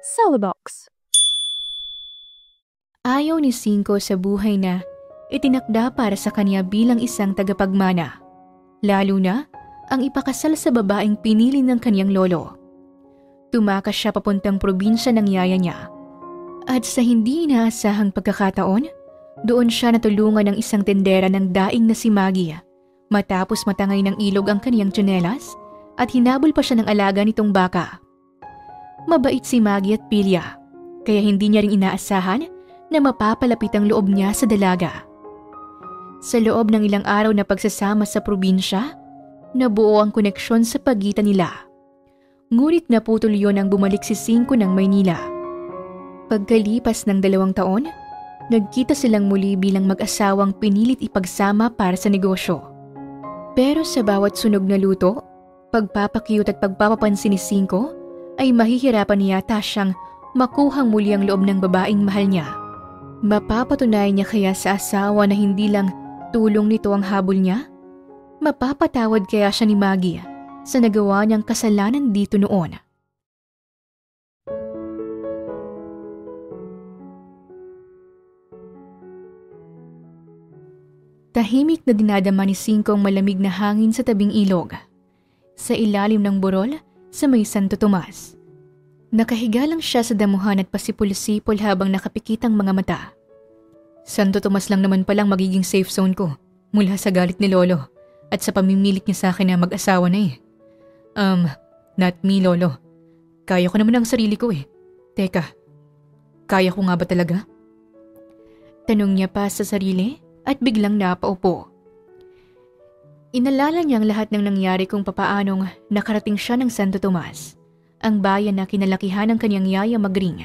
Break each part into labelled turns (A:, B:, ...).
A: Celebox.
B: Ayaw ni Cinco sa buhay na itinakda para sa kanya bilang isang tagapagmana. Lalo na ang ipakasal sa babaeng pinili ng kanyang lolo. Tumakas siya papuntang probinsya ng yaya niya. At sa hindi inaasahang pagkakataon, doon siya natulungan ng isang tendera ng daing na si Maggie. Matapos matangay ng ilog ang kaniyang tsinelas at hinabol pa siya ng alaga nitong baka. Mabait si Maggie at Pilya, kaya hindi niya rin inaasahan na mapapalapit ang loob niya sa dalaga. Sa loob ng ilang araw na pagsasama sa probinsya, nabuo ang koneksyon sa pagitan nila. Ngunit naputol yon nang bumalik si Cinco ng Maynila. Pagkalipas ng 2 taon, nagkita silang muli bilang mag-asawang pinilit ipagsama para sa negosyo. Pero sa bawat sunog na luto, pagpapakyut at pagpapapansin ni Cinco, ay mahihirapan niyata siyang makuhang muli ang loob ng babaeng mahal niya. Mapapatunayan niya kaya sa asawa na hindi lang tulong nito ang habol niya? Mapapatawad kaya siya ni Maggie sa nagawa niyang kasalanan dito noon? Tahimik na dinadama ni Cinco ang malamig na hangin sa tabing ilog. Sa ilalim ng burol, sa may Santo Tomas. Nakahiga lang siya sa damuhan at pasipul-sipol habang nakapikit ang mga mata. Santo Tomas lang naman palang magiging safe zone ko mula sa galit ni Lolo at sa pamimilit niya sa akin na mag-asawa na eh. Not me, Lolo. Kaya ko naman ang sarili ko eh. Teka, kaya ko nga ba talaga? Tanong niya pa sa sarili at biglang napaupo. Inalala niya ang lahat ng nangyari kung papaanong nakarating siya ng Santo Tomas, ang bayan na kinalakihan ng kanyang yaya Magring.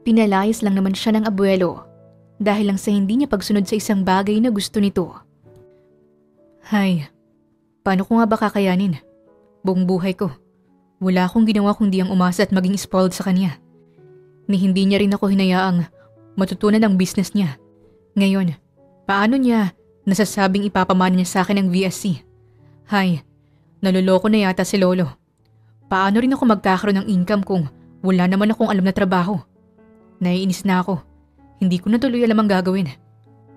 B: Pinalayas lang naman siya ng abuelo dahil lang sa hindi niya pagsunod sa isang bagay na gusto nito. Hay, paano ko nga ba kakayanin? Buong buhay ko, wala akong ginawa kundi ang umasa at maging spoiled sa kanya. Ni hindi niya rin ako hinayaang matutunan ang business niya. Ngayon, paano niya nasasabing ipapamana niya sa akin ang VSC? Hay, naloloko na yata si Lolo. Paano rin ako magkakaroon ng income kung wala naman akong alam na trabaho? Naiinis na ako. Hindi ko na tuloy alam ang gagawin.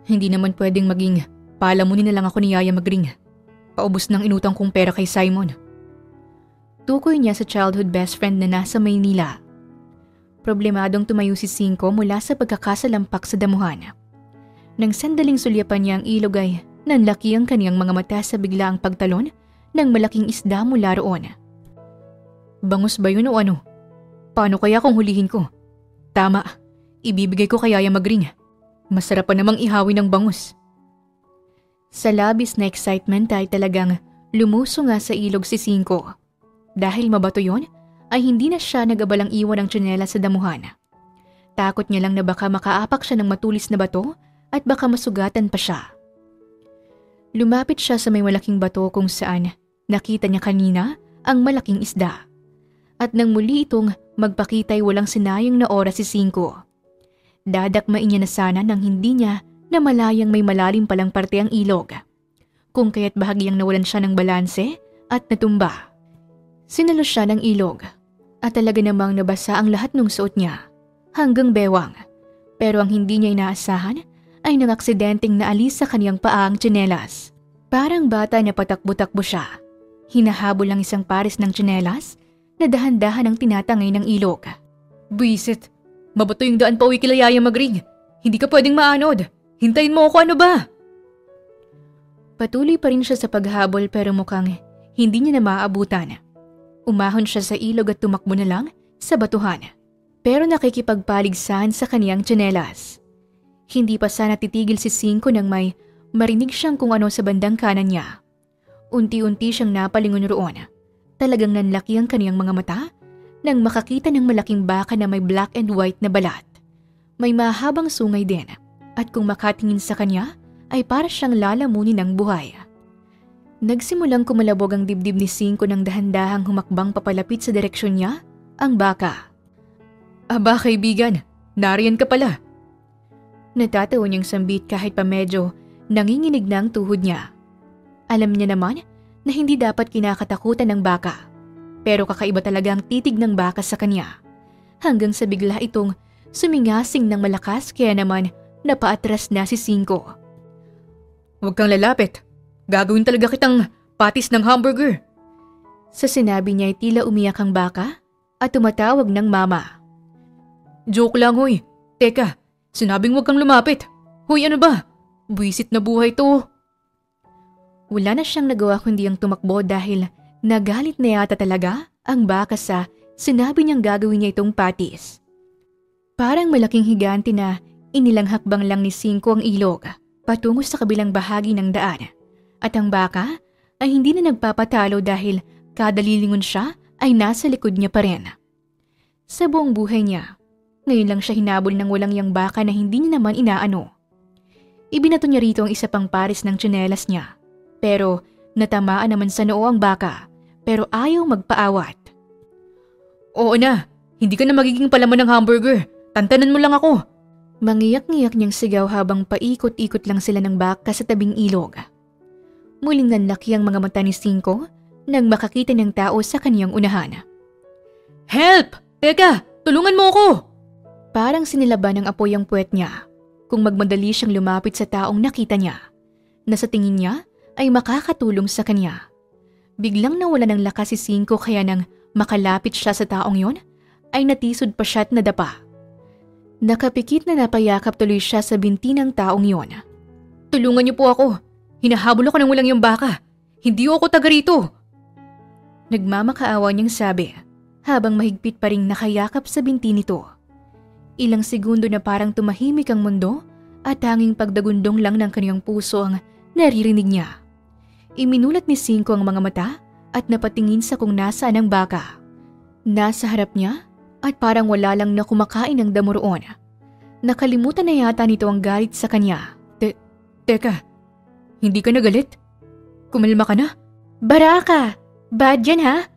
B: Hindi naman pwedeng maging palamunin na lang ako ni Yaya Magring. Paubos ng inutang kong pera kay Simon. Tukoy niya sa childhood best friend na nasa Maynila. Problemadong tumayo si Cinco mula sa pagkakasalampak sa damuhan. Nang sandaling sulyapan niya ang ilog ay nanlaki ang kaniyang mga mata sa biglaang pagtalon ng malaking isda mula roon. Bangus ba yun o ano? Paano kaya kung hulihin ko? Tama, ibibigay ko kay Yaya Magring. Masarap pa namang ihawi ng bangus. Sa labis na excitement ay talagang lumuso nga sa ilog si Cinco. Dahil mabato yon, ay hindi na siya nagabalang iwan ng tsinela sa damuhan. Takot niya lang na baka makaapak siya ng matulis na bato at baka masugatan pa siya. Lumapit siya sa may malaking bato kung saan nakita niya kanina ang malaking isda. At nang muli itong magpakita'y walang sinayang na oras si Cinco. Dadakmain niya na sana nang hindi niya na malayang may malalim palang parte ang ilog. Kung kaya't bahagyang nawalan siya ng balanse at natumba. Sinalo siya ng ilog at talaga namang nabasa ang lahat ng suot niya hanggang bewang. Pero ang hindi niya inaasahan ay nang aksidenteng naalis sa kaniyang paang tsinelas. Parang bata na patakbo-takbo siya. Hinahabol ang isang pares ng tsinelas na dahan-dahan ang tinatangay ng ilog. Buisit, mabato yung daan pa uwi kila Yaya Magring. Hindi ka pwedeng maanod. Hintayin mo ako, ano ba? Patuloy pa rin siya sa paghabol pero mukhang hindi niya na maaabutan. Umahon siya sa ilog at tumakbo na lang sa batuhan. Pero nakikipagpaligsahan sa kaniyang tsinelas. Hindi pa sana titigil si Cinco nang may marinig siyang kung ano sa bandang kanan niya. Unti-unti siyang napalingon roon. Talagang nanlaki ang kaniyang mga mata nang makakita ng malaking baka na may black and white na balat. May mahabang sungay din at kung makatingin sa kanya ay para siyang lalamunin ng buhay. Nagsimulang kumalabog ang dibdib ni Cinco nang dahan-dahang humakbang papalapit sa direksyon niya, ang baka. Aba kaibigan, nariyan ka pala. Natatawa niyang sambit kahit pa medyo nanginginig na ang tuhod niya. Alam niya naman na hindi dapat kinakatakutan ng baka. Pero kakaiba talaga ang titig ng baka sa kanya. hanggang sa bigla itong sumingasing ng malakas kaya naman napaatras na si Cinco.
A: Huwag kang lalapit. Gagawin talaga kitang patis ng hamburger.
B: Sa sinabi niya ay tila umiyak ang baka at tumatawag ng mama.
A: Joke lang, hoy. Teka, sinabing huwag kang lumapit. Hoy, ano ba? Buwisit na buhay to.
B: Wala na siyang nagawa kundi ang tumakbo dahil nagalit na yata talaga ang baka sa sinabi niyang gagawin niya itong patis. Parang malaking higante na inilang hakbang lang ni Cinco ang ilog patungo sa kabilang bahagi ng daan. At ang baka ay hindi na nagpapatalo dahil kada lilingon siya ay nasa likod niya pa rin. Sa buong buhay niya, ngayon lang siya hinabol ng walang yang baka na hindi niya naman inaano. Ibinato niya rito ang isa pang pares ng tsinelas niya. Pero natamaan naman sa noo ang baka, pero ayaw magpaawat.
A: Oo na, hindi ka na magiging palaman ng hamburger. Tantanan mo lang ako.
B: Mangiyak-ngiyak niyang sigaw habang paikot-ikot lang sila ng baka sa tabing ilog. Muling nanlaki ang mga mata ni Cinco nang makakita ng tao sa kaniyang unahan.
A: Help! Teka, tulungan mo ako!
B: Parang sinilaban ng apoy ang puwet niya kung magmadali siyang lumapit sa taong nakita niya, na sa tingin niya ay makakatulong sa kanya. Biglang nawala ng lakas si Cinco kaya nang makalapit siya sa taong yon, ay natisod pa siya at nadapa. Nakapikit na napayakap tuloy siya sa binti ng taong yon.
A: Tulungan niyo po ako. Hinahabol ako ng walang yung baka. Hindi ako taga rito.
B: Nagmamakaawa niyang sabi habang mahigpit pa ring nakayakap sa binti nito. Ilang segundo na parang tumahimik ang mundo at tanging pagdagundong lang ng kaniyang puso ang naririnig niya. Iminulat ni Cinco ang mga mata at napatingin sa kung nasaan ang baka. Nasa harap niya at parang wala lang na kumakain ng damo roon. Nakalimutan na yata nito ang galit sa kanya.
A: Teka, hindi ka nagalit? Kumalma ka na?
B: Baraka! Bad yan ha?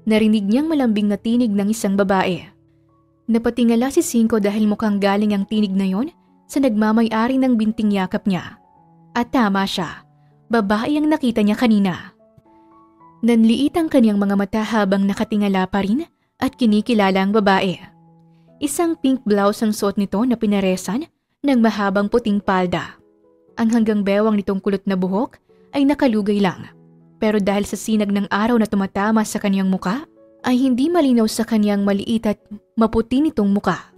B: Narinig niyang malambing na tinig ng isang babae. Napatingala si Cinco dahil mukhang galing ang tinig na yon sa nagmamay-ari ng binting yakap niya. At tama siya, babae ang nakita niya kanina. Nanliit ang kanyang mga mata habang nakatingala pa rin at kinikilala ang babae. Isang pink blouse ang suot nito na pinaresan ng mahabang puting palda. Ang hanggang bewang nitong kulot na buhok ay nakalugay lang. Pero dahil sa sinag ng araw na tumatama sa kanyang muka, ay hindi malinaw sa kanyang maliit at maputi nitong muka.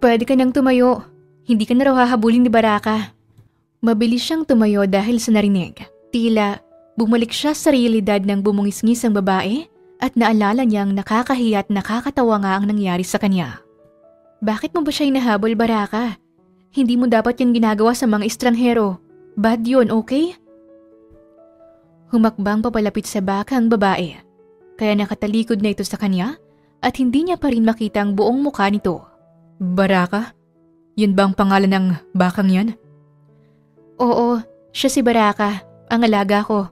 B: Pwede ka nang tumayo. Hindi ka na raw hahabulin ni Baraka. Mabilis siyang tumayo dahil sa narinig. Tila bumalik siya sa realidad ng bumungis-ngis ang babae at naalala niyang nakakahiya at nakakatawa nga ang nangyari sa kanya. Bakit mo ba siya hinahabol, Baraka? Hindi mo dapat yan ginagawa sa mga estranghero. Bad yun, okay? Humakbang papalapit sa baka ang babae. Kaya nakatalikod na ito sa kanya at hindi niya pa rin makita ang buong mukha nito.
A: Baraka? Yun ba ang pangalan ng bakang yan?
B: Oo, siya si Baraka, ang alaga ko.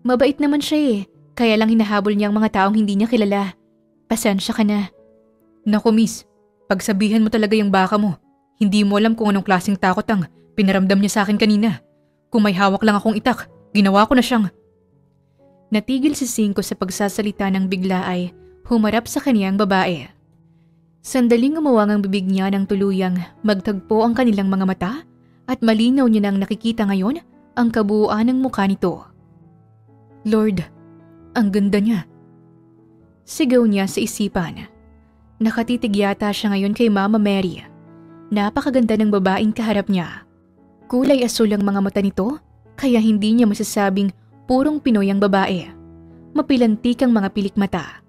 B: Mabait naman siya kaya lang hinahabol niya ang mga taong hindi niya kilala. Pasensya ka na.
A: Naku miss, pagsabihan mo talaga yung baka mo. Hindi mo alam kung anong klaseng takot ang pinaramdam niya sa akin kanina. Kung may hawak lang akong itak, ginawa ko na siyang...
B: Natigil si Cinco sa pagsasalita ng bigla ay humarap sa kaniyang babae. Sandaling umawang ang bibig niya ng tuluyang magtagpo ang kanilang mga mata at malinaw niya nang nakikita ngayon ang kabuuan ng mukha nito.
A: Lord, ang ganda niya.
B: Sigaw niya sa isipan. Nakatitig yata siya ngayon kay Mama Mary. Napakaganda ng babaeng kaharap niya. Kulay asul ang mga mata nito kaya hindi niya masasabing purong Pinoy ang babae. Mapilantik ang mga pilik mata.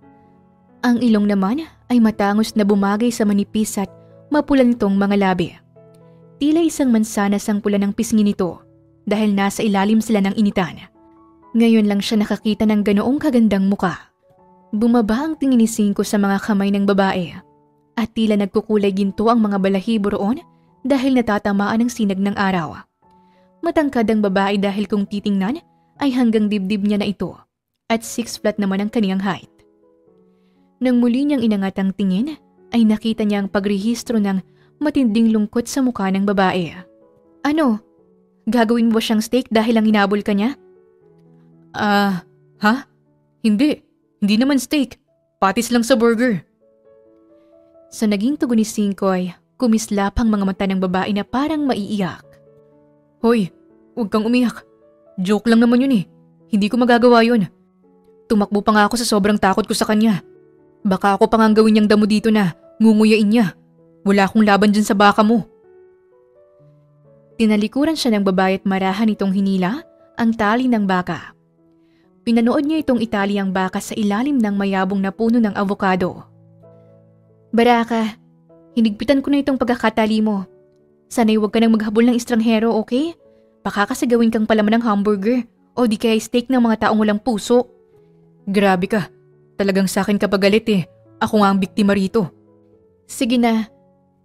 B: Ang ilong naman ay matangos na bumagay sa manipis at mapula nitong mga labi. Tila isang mansanas ang pula ng pisngi nito dahil nasa ilalim sila ng initan. Ngayon lang siya nakakita ng ganoong kagandang muka. Bumaba ang tingin ni Cinco sa mga kamay ng babae at tila nagkukulay ginto ang mga balahibo roon dahil natatamaan ng sinag ng araw. Matangkad ang babae dahil kung titingnan ay hanggang dibdib niya na ito at 6 flat naman ang kaniyang height. Nang muli niyang inangat ang tingin ay nakita niya ang pagrehistro ng matinding lungkot sa mukha ng babae. Ano? Gagawin mo ba siyang steak dahil lang hinabol ka niya?
A: Ha? Hindi. Hindi naman steak. Patis lang sa burger.
B: Sa naging tugon ni Cinco ay kumislap ang mga mata ng babae na parang maiiyak.
A: Hoy, huwag kang umiyak. Joke lang naman yun eh. Hindi ko magagawa yun. Tumakbo pa nga ako sa sobrang takot ko sa kanya. Baka ako pa nga gawin niyang damo dito na ngunguyain niya. Wala akong laban dyan sa baka mo.
B: Tinalikuran siya ng babae at marahan itong hinila ang tali ng baka. Pinanood niya itong itali ang baka sa ilalim ng mayabong na puno ng avocado. Baraka, hinigpitan ko na itong pagkakatali mo. Sana'y huwag ka nang maghabol ng estranghero, okay? Baka kasi gawin kang palaman ng hamburger o di kaya steak ng mga taong walang puso.
A: Grabe ka. Talagang sa akin ka pagalit eh. Ako nga ang biktima rito.
B: Sige na,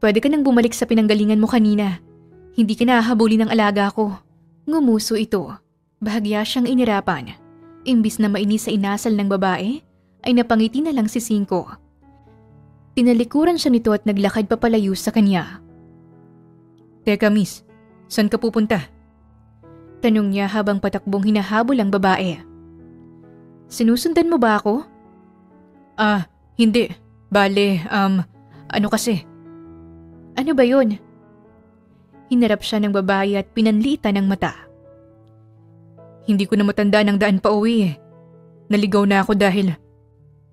B: pwede ka nang bumalik sa pinanggalingan mo kanina. Hindi ka nahahabulin ng alaga ko. Ngumuso ito. Bahagya siyang inirapan. Imbis na mainis sa inasal ng babae, ay napangiti na lang si Cinco. Tinalikuran siya nito at naglakad papalayo sa kanya.
A: Teka miss, saan ka pupunta?
B: Tanong niya habang patakbong hinahabol ang babae. Sinusundan mo ba ako?
A: Hindi. Bale, ano kasi?
B: Ano ba yun? Hinarap siya ng babae at pinanlitan ng mata.
A: Hindi ko na matandaan ang daan pa uwi eh. Naligaw na ako dahil...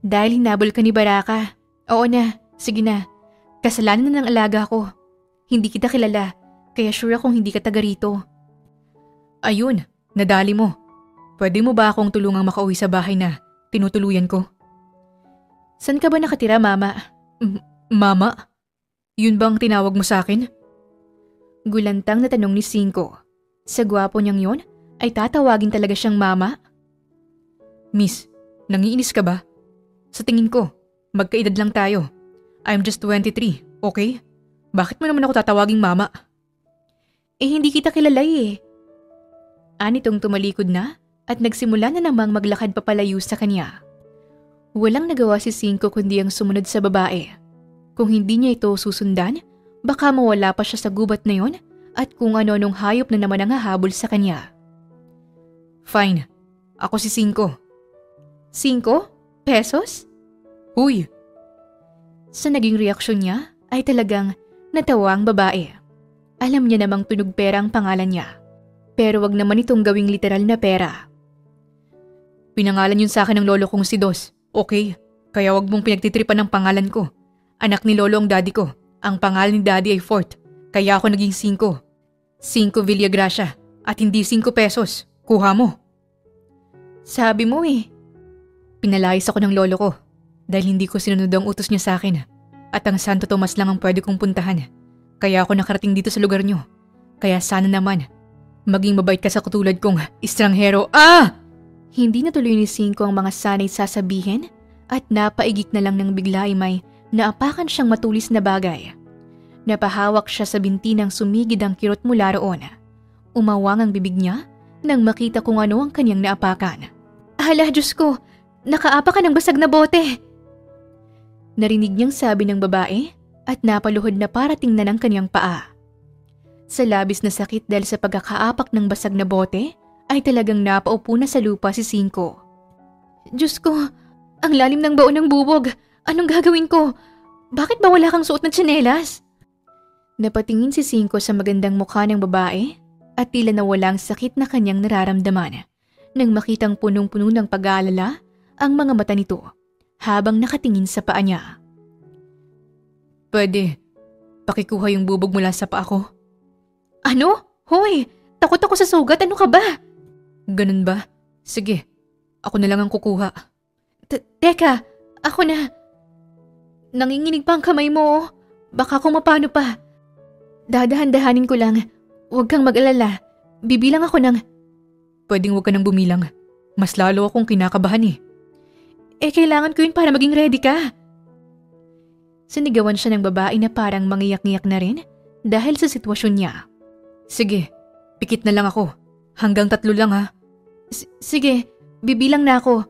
B: Dahil hinabol ka ni Baraka. Oo na, sige na. Kasalanan na ng alaga ko. Hindi kita kilala, kaya sure akong hindi ka taga rito.
A: Ayun, nadali mo. Pwede mo ba akong tulungang makauwi sa bahay na tinutuluyan ko?
B: San ka ba nakatira, Mama?
A: Mama? Yun bang tinawag mo sa akin?
B: Gulantang na tanong ni Cinco. Sa gwapo niyang yon, ay tatawagin talaga siyang Mama?
A: Miss, nangiinis ka ba? Sa tingin ko, magkaedad lang tayo. I'm just 23, okay? Bakit mo naman ako tatawaging Mama?
B: Hindi kita kilala eh. Anitong tumalikod na at nagsimula na namang maglakad papalayo sa kanya. Walang nagawa si Cinco kundi ang sumunod sa babae. Kung hindi niya ito susundan, baka mawala pa siya sa gubat na yon at kung ano-anong hayop na naman ang hahabol sa kanya.
A: Fine, ako si Cinco.
B: 5 pesos?
A: Uy!
B: Sa naging reaksyon niya ay talagang natawa ang babae. Alam niya namang tunog pera ang pangalan niya. Pero wag naman itong gawing literal na pera.
A: Pinangalan yun sa akin ng lolo kong si Dos. Okay, kaya wag mong pinagtitripan ng pangalan ko. Anak ni lolo ang daddy ko. Ang pangalan ni daddy ay Fort. Kaya ako naging 5. 5 Villagracia. At hindi 5 pesos. Kuha mo.
B: Sabi mo eh.
A: Pinalayas ako ng lolo ko. Dahil hindi ko sinunod ang utos niya sa akin. At ang Santo Tomas lang ang pwede kong puntahan. Kaya ako nakarating dito sa lugar niyo. Kaya sana naman, maging mabait ka sa katulad kong estranghero.
B: Hindi natuloy ni Cinco ang mga sanay sasabihin at napaigik na lang ng bigla ay may naapakan siyang matulis na bagay. Napahawak siya sa binti ng sumigid ang kirot mula roon. Umawang ang bibig niya nang makita kung ano ang kanyang naapakan. Hala, Diyos ko! Nakaapa ka ng basag na bote! Narinig niyang sabi ng babae at napaluhod na para tingnan ang kanyang paa. Sa labis na sakit dahil sa pagkakaapak ng basag na bote, ay talagang napaupo na sa lupa si Cinco. Diyos ko, ang lalim ng baon ng bubog. Anong gagawin ko? Bakit ba wala kang suot na tsinelas? Napatingin si Cinco sa magandang mukha ng babae at tila nawala ang sakit na kanyang nararamdaman nang makitang punong-puno ng pag-aalala ang mga mata nito habang nakatingin sa paa niya.
A: Pwede, pakikuha yung bubog mula sa paa ko.
B: Ano? Hoy, takot ako sa sugat. Ano ka ba?
A: Ganun ba? Sige, ako na lang ang kukuha.
B: Teka, ako na. Nanginginig pa ang kamay mo. Baka kung mapano pa. Dadahan-dahanin ko lang. Huwag kang mag-alala. Bibilang ako ng...
A: Pwedeng huwag ka nang bumilang. Mas lalo akong kinakabahan eh.
B: Kailangan ko yun para maging ready ka. Sinigawan siya ng babae na parang mangiyak-ngiyak na rin dahil sa sitwasyon niya.
A: Sige, pikit na lang ako. Hanggang 3 lang ha.
B: Sige, bibilang na ako.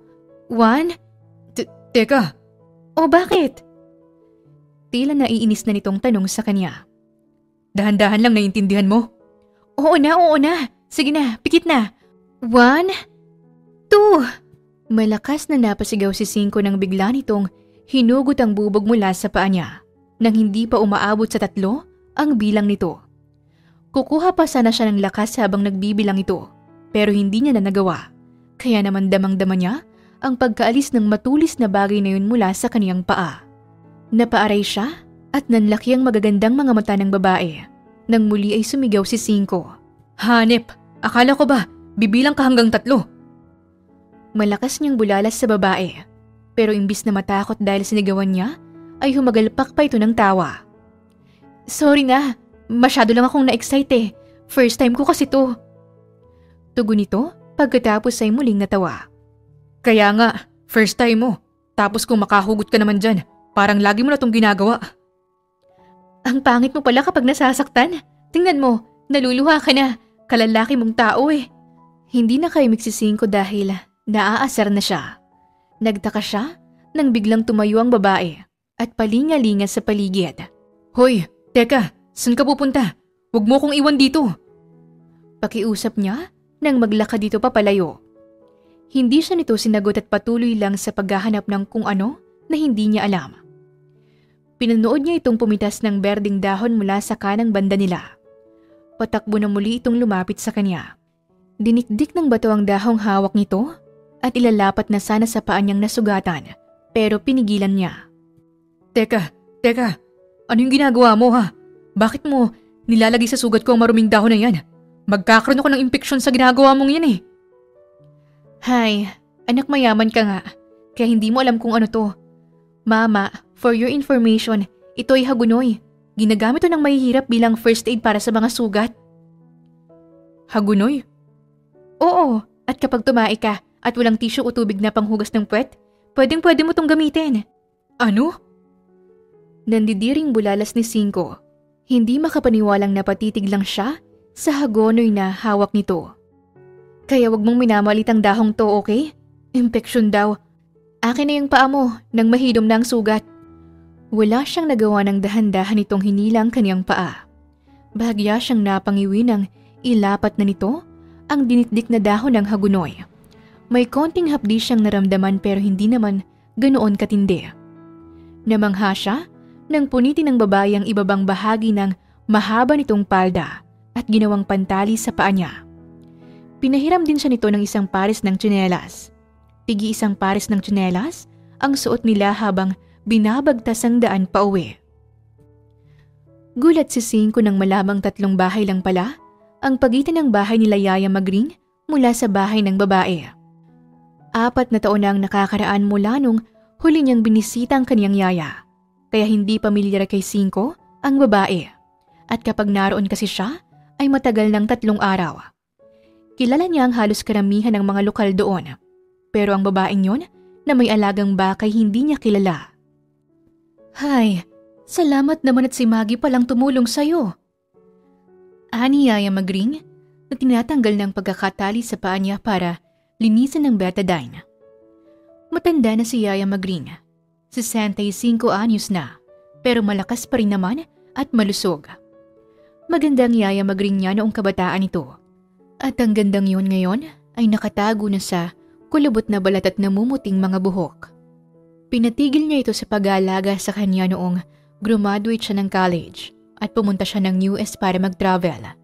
B: 1?
A: Teka.
B: O bakit? Tila naiinis na nitong tanong sa kanya.
A: Dahan-dahan lang, naiintindihan mo?
B: Oo na. Sige na, pikit na. 1, 2. Malakas na napasigaw si Cinco nang bigla nitong hinugot ang bubog mula sa paa niya. nang hindi pa umaabot sa 3 ang bilang nito. Kukuha pa sana siya ng lakas habang nagbibilang ito, pero hindi niya na nagawa. Kaya naman damang-dama niya ang pagkaalis ng matulis na bagay na yun mula sa kaniyang paa. Napaaray siya at nanlaki ang magagandang mga mata ng babae. Nang muli ay sumigaw si Cinco.
A: Hanep, akala ko ba bibilang ka hanggang 3?
B: Malakas niyang bulalas sa babae, pero imbis na matakot dahil sinigawan niya, ay humagalpak pa ito ng tawa. Sorry na, masyado lang akong na-excite eh. First time ko kasi to. Tugon nito pagkatapos ay muling natawa.
A: Kaya nga, first time mo. Tapos kung makahugot ka naman dyan, parang lagi mo na tong ginagawa.
B: Ang pangit mo pala kapag nasasaktan. Tingnan mo, naluluha ka na. Kalalaki mong tao eh. Hindi na kayo migsisingko dahil naaasar na siya. Nagtaka siya nang biglang tumayo ang babae at palinga-linga sa paligid.
A: Hoy, teka, saan ka pupunta? Huwag mo kong iwan dito.
B: Pakiusap niya nang maglakad dito papalayo. Hindi siya nito sinagot at patuloy lang sa paghahanap ng kung ano na hindi niya alam. Pinanood niya itong pumitas ng berdeng dahon mula sa kanang banda nila. Patakbo na muli itong lumapit sa kanya. Dinikdik ng bato ang dahong hawak nito at ilalapat na sana sa paa niyang nasugatan, pero pinigilan niya.
A: Teka, ano yung ginagawa mo ha? Bakit mo nilalagay sa sugat ko ang maruming dahon na yan? Magkakaroon ako ng impeksyon sa ginagawa mong yan eh.
B: Hay, anak mayaman ka nga, kaya hindi mo alam kung ano to. Mama, for your information, ito ay hagunoy. Ginagamit to ng mahihirap bilang first aid para sa mga sugat.
A: Hagunoy?
B: Oo, at kapag tumai ka at walang tissue o tubig na panghugas ng puwet, pwede mo tong gamitin.
A: Ano?
B: Nandidiring bulalas ni Cinco. Hindi makapaniwalang napatitig lang siya sa hagonoy na hawak nito. Kaya wag mong minamalit ang dahong to, okay? Impeksyon daw. Akin na yung paa mo nang mahilom na ang sugat. Wala siyang nagawa ng dahan-dahan itong hinilang kaniyang paa. Bahagya siyang napangiwi nang ilapat na nito ang dinitdik na dahon ng hagunoy. May konting hapdi siyang naramdaman pero hindi naman ganoon katindi. Namangha siya nang punitin ng babae ang ibabang bahagi ng mahaba nitong palda at ginawang pantali sa paa niya. Pinahiram din siya nito ng isang pares ng tsinelas. Tigi isang pares ng tsinelas ang suot nila habang binabagtas ang daan pa uwi. Gulat si Cinco nang malamang 3 bahay lang pala ang pagitan ng bahay nila Yaya Magring mula sa bahay ng babae. 4 na taon na ang nakakaraan mula nung huli niyang binisita ang kaniyang yaya, kaya hindi pamilyar kay Cinco ang babae. At kapag naroon kasi siya, ay matagal ng 3 araw. Kilala niya ang halos karamihan ng mga lokal doon, pero ang babaeng yon na may alagang bakay hindi niya kilala. Hay, salamat naman at si Maggie palang tumulong sa'yo. Ani Yaya Magring na tinatanggal ng pagkakatali sa paa niya para linisan ng betadine. Matanda na si Yaya Magring. 65 anyos na, pero malakas pa rin naman at malusog. Magandang Yaya Magring niya noong kabataan ito. At ang gandang yun ngayon ay nakatago na sa kulubot na balat at namumuting mga buhok. Pinatigil niya ito sa pag-aalaga sa kanya noong graduate siya ng college at pumunta siya ng US para mag-travel.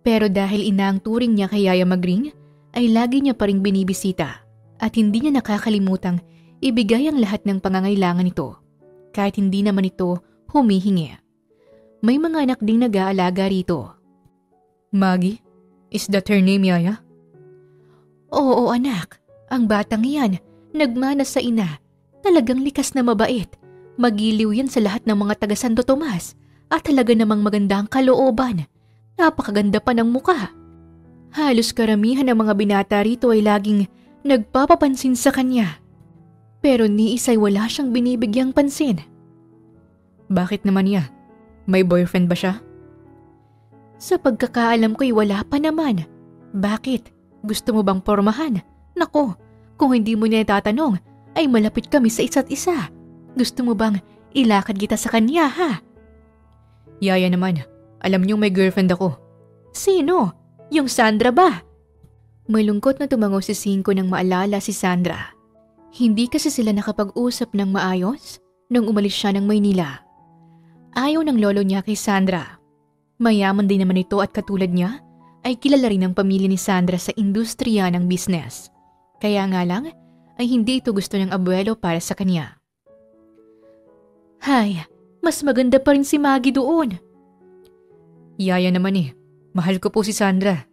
B: Pero dahil ina ang turing niya kay Yaya Magring, ay lagi niya pa ring binibisita at hindi niya nakakalimutang ibigay ang lahat ng pangangailangan nito, kahit hindi naman ito humihingi. May mga anak ding nag-aalaga rito.
A: Maggie? Is that her name, Yaya?
B: Oo, anak. Ang batang iyan, nagmana sa ina. Talagang likas na mabait. Magiliw yan sa lahat ng mga taga Santo Tomas at talaga namang maganda ang kalooban. Napakaganda pa ng muka. Halos karamihan ng mga binata rito ay laging nagpapapansin sa kanya. Pero ni isa'y wala siyang binibigyang pansin.
A: Bakit naman niya? May boyfriend ba siya?
B: Sa pagkakaalam ko'y wala pa naman. Bakit? Gusto mo bang pormahan? Nako, kung hindi mo niya tatanong, ay malapit kami sa isa't isa. Gusto mo bang ilakad kita sa kanya, ha?
A: Yaya naman, alam niyong may girlfriend ako.
B: Sino? Yung Sandra ba? Malungkot na tumango si Cinco nang maalala si Sandra. Hindi kasi sila nakapag-usap ng maayos nang umalis siya ng Maynila. Ayaw ng lolo niya kay Sandra. Mayaman din naman ito at katulad niya ay kilala rin ng pamilya ni Sandra sa industriya ng business. Kaya nga lang ay hindi ito gusto ng abuelo para sa kanya. Hay, mas maganda pa rin si Maggie doon.
A: Yaya naman mahal ko po si Sandra.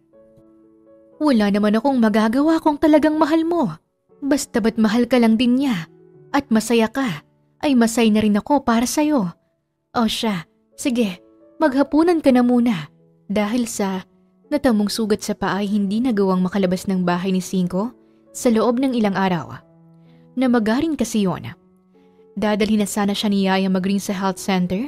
B: Wala naman akong magagawa kung talagang mahal mo. Basta ba't mahal ka lang din niya at masaya ka, ay masaya na rin ako para sa'yo. O siya, sige, maghapunan ka na muna. Dahil sa natamong sugat sa paa ay hindi nagawang makalabas ng bahay ni Cinco sa loob ng ilang araw. Namagarin kasi yun. Dadalhin na sana siya ni Yaya Magring sa health center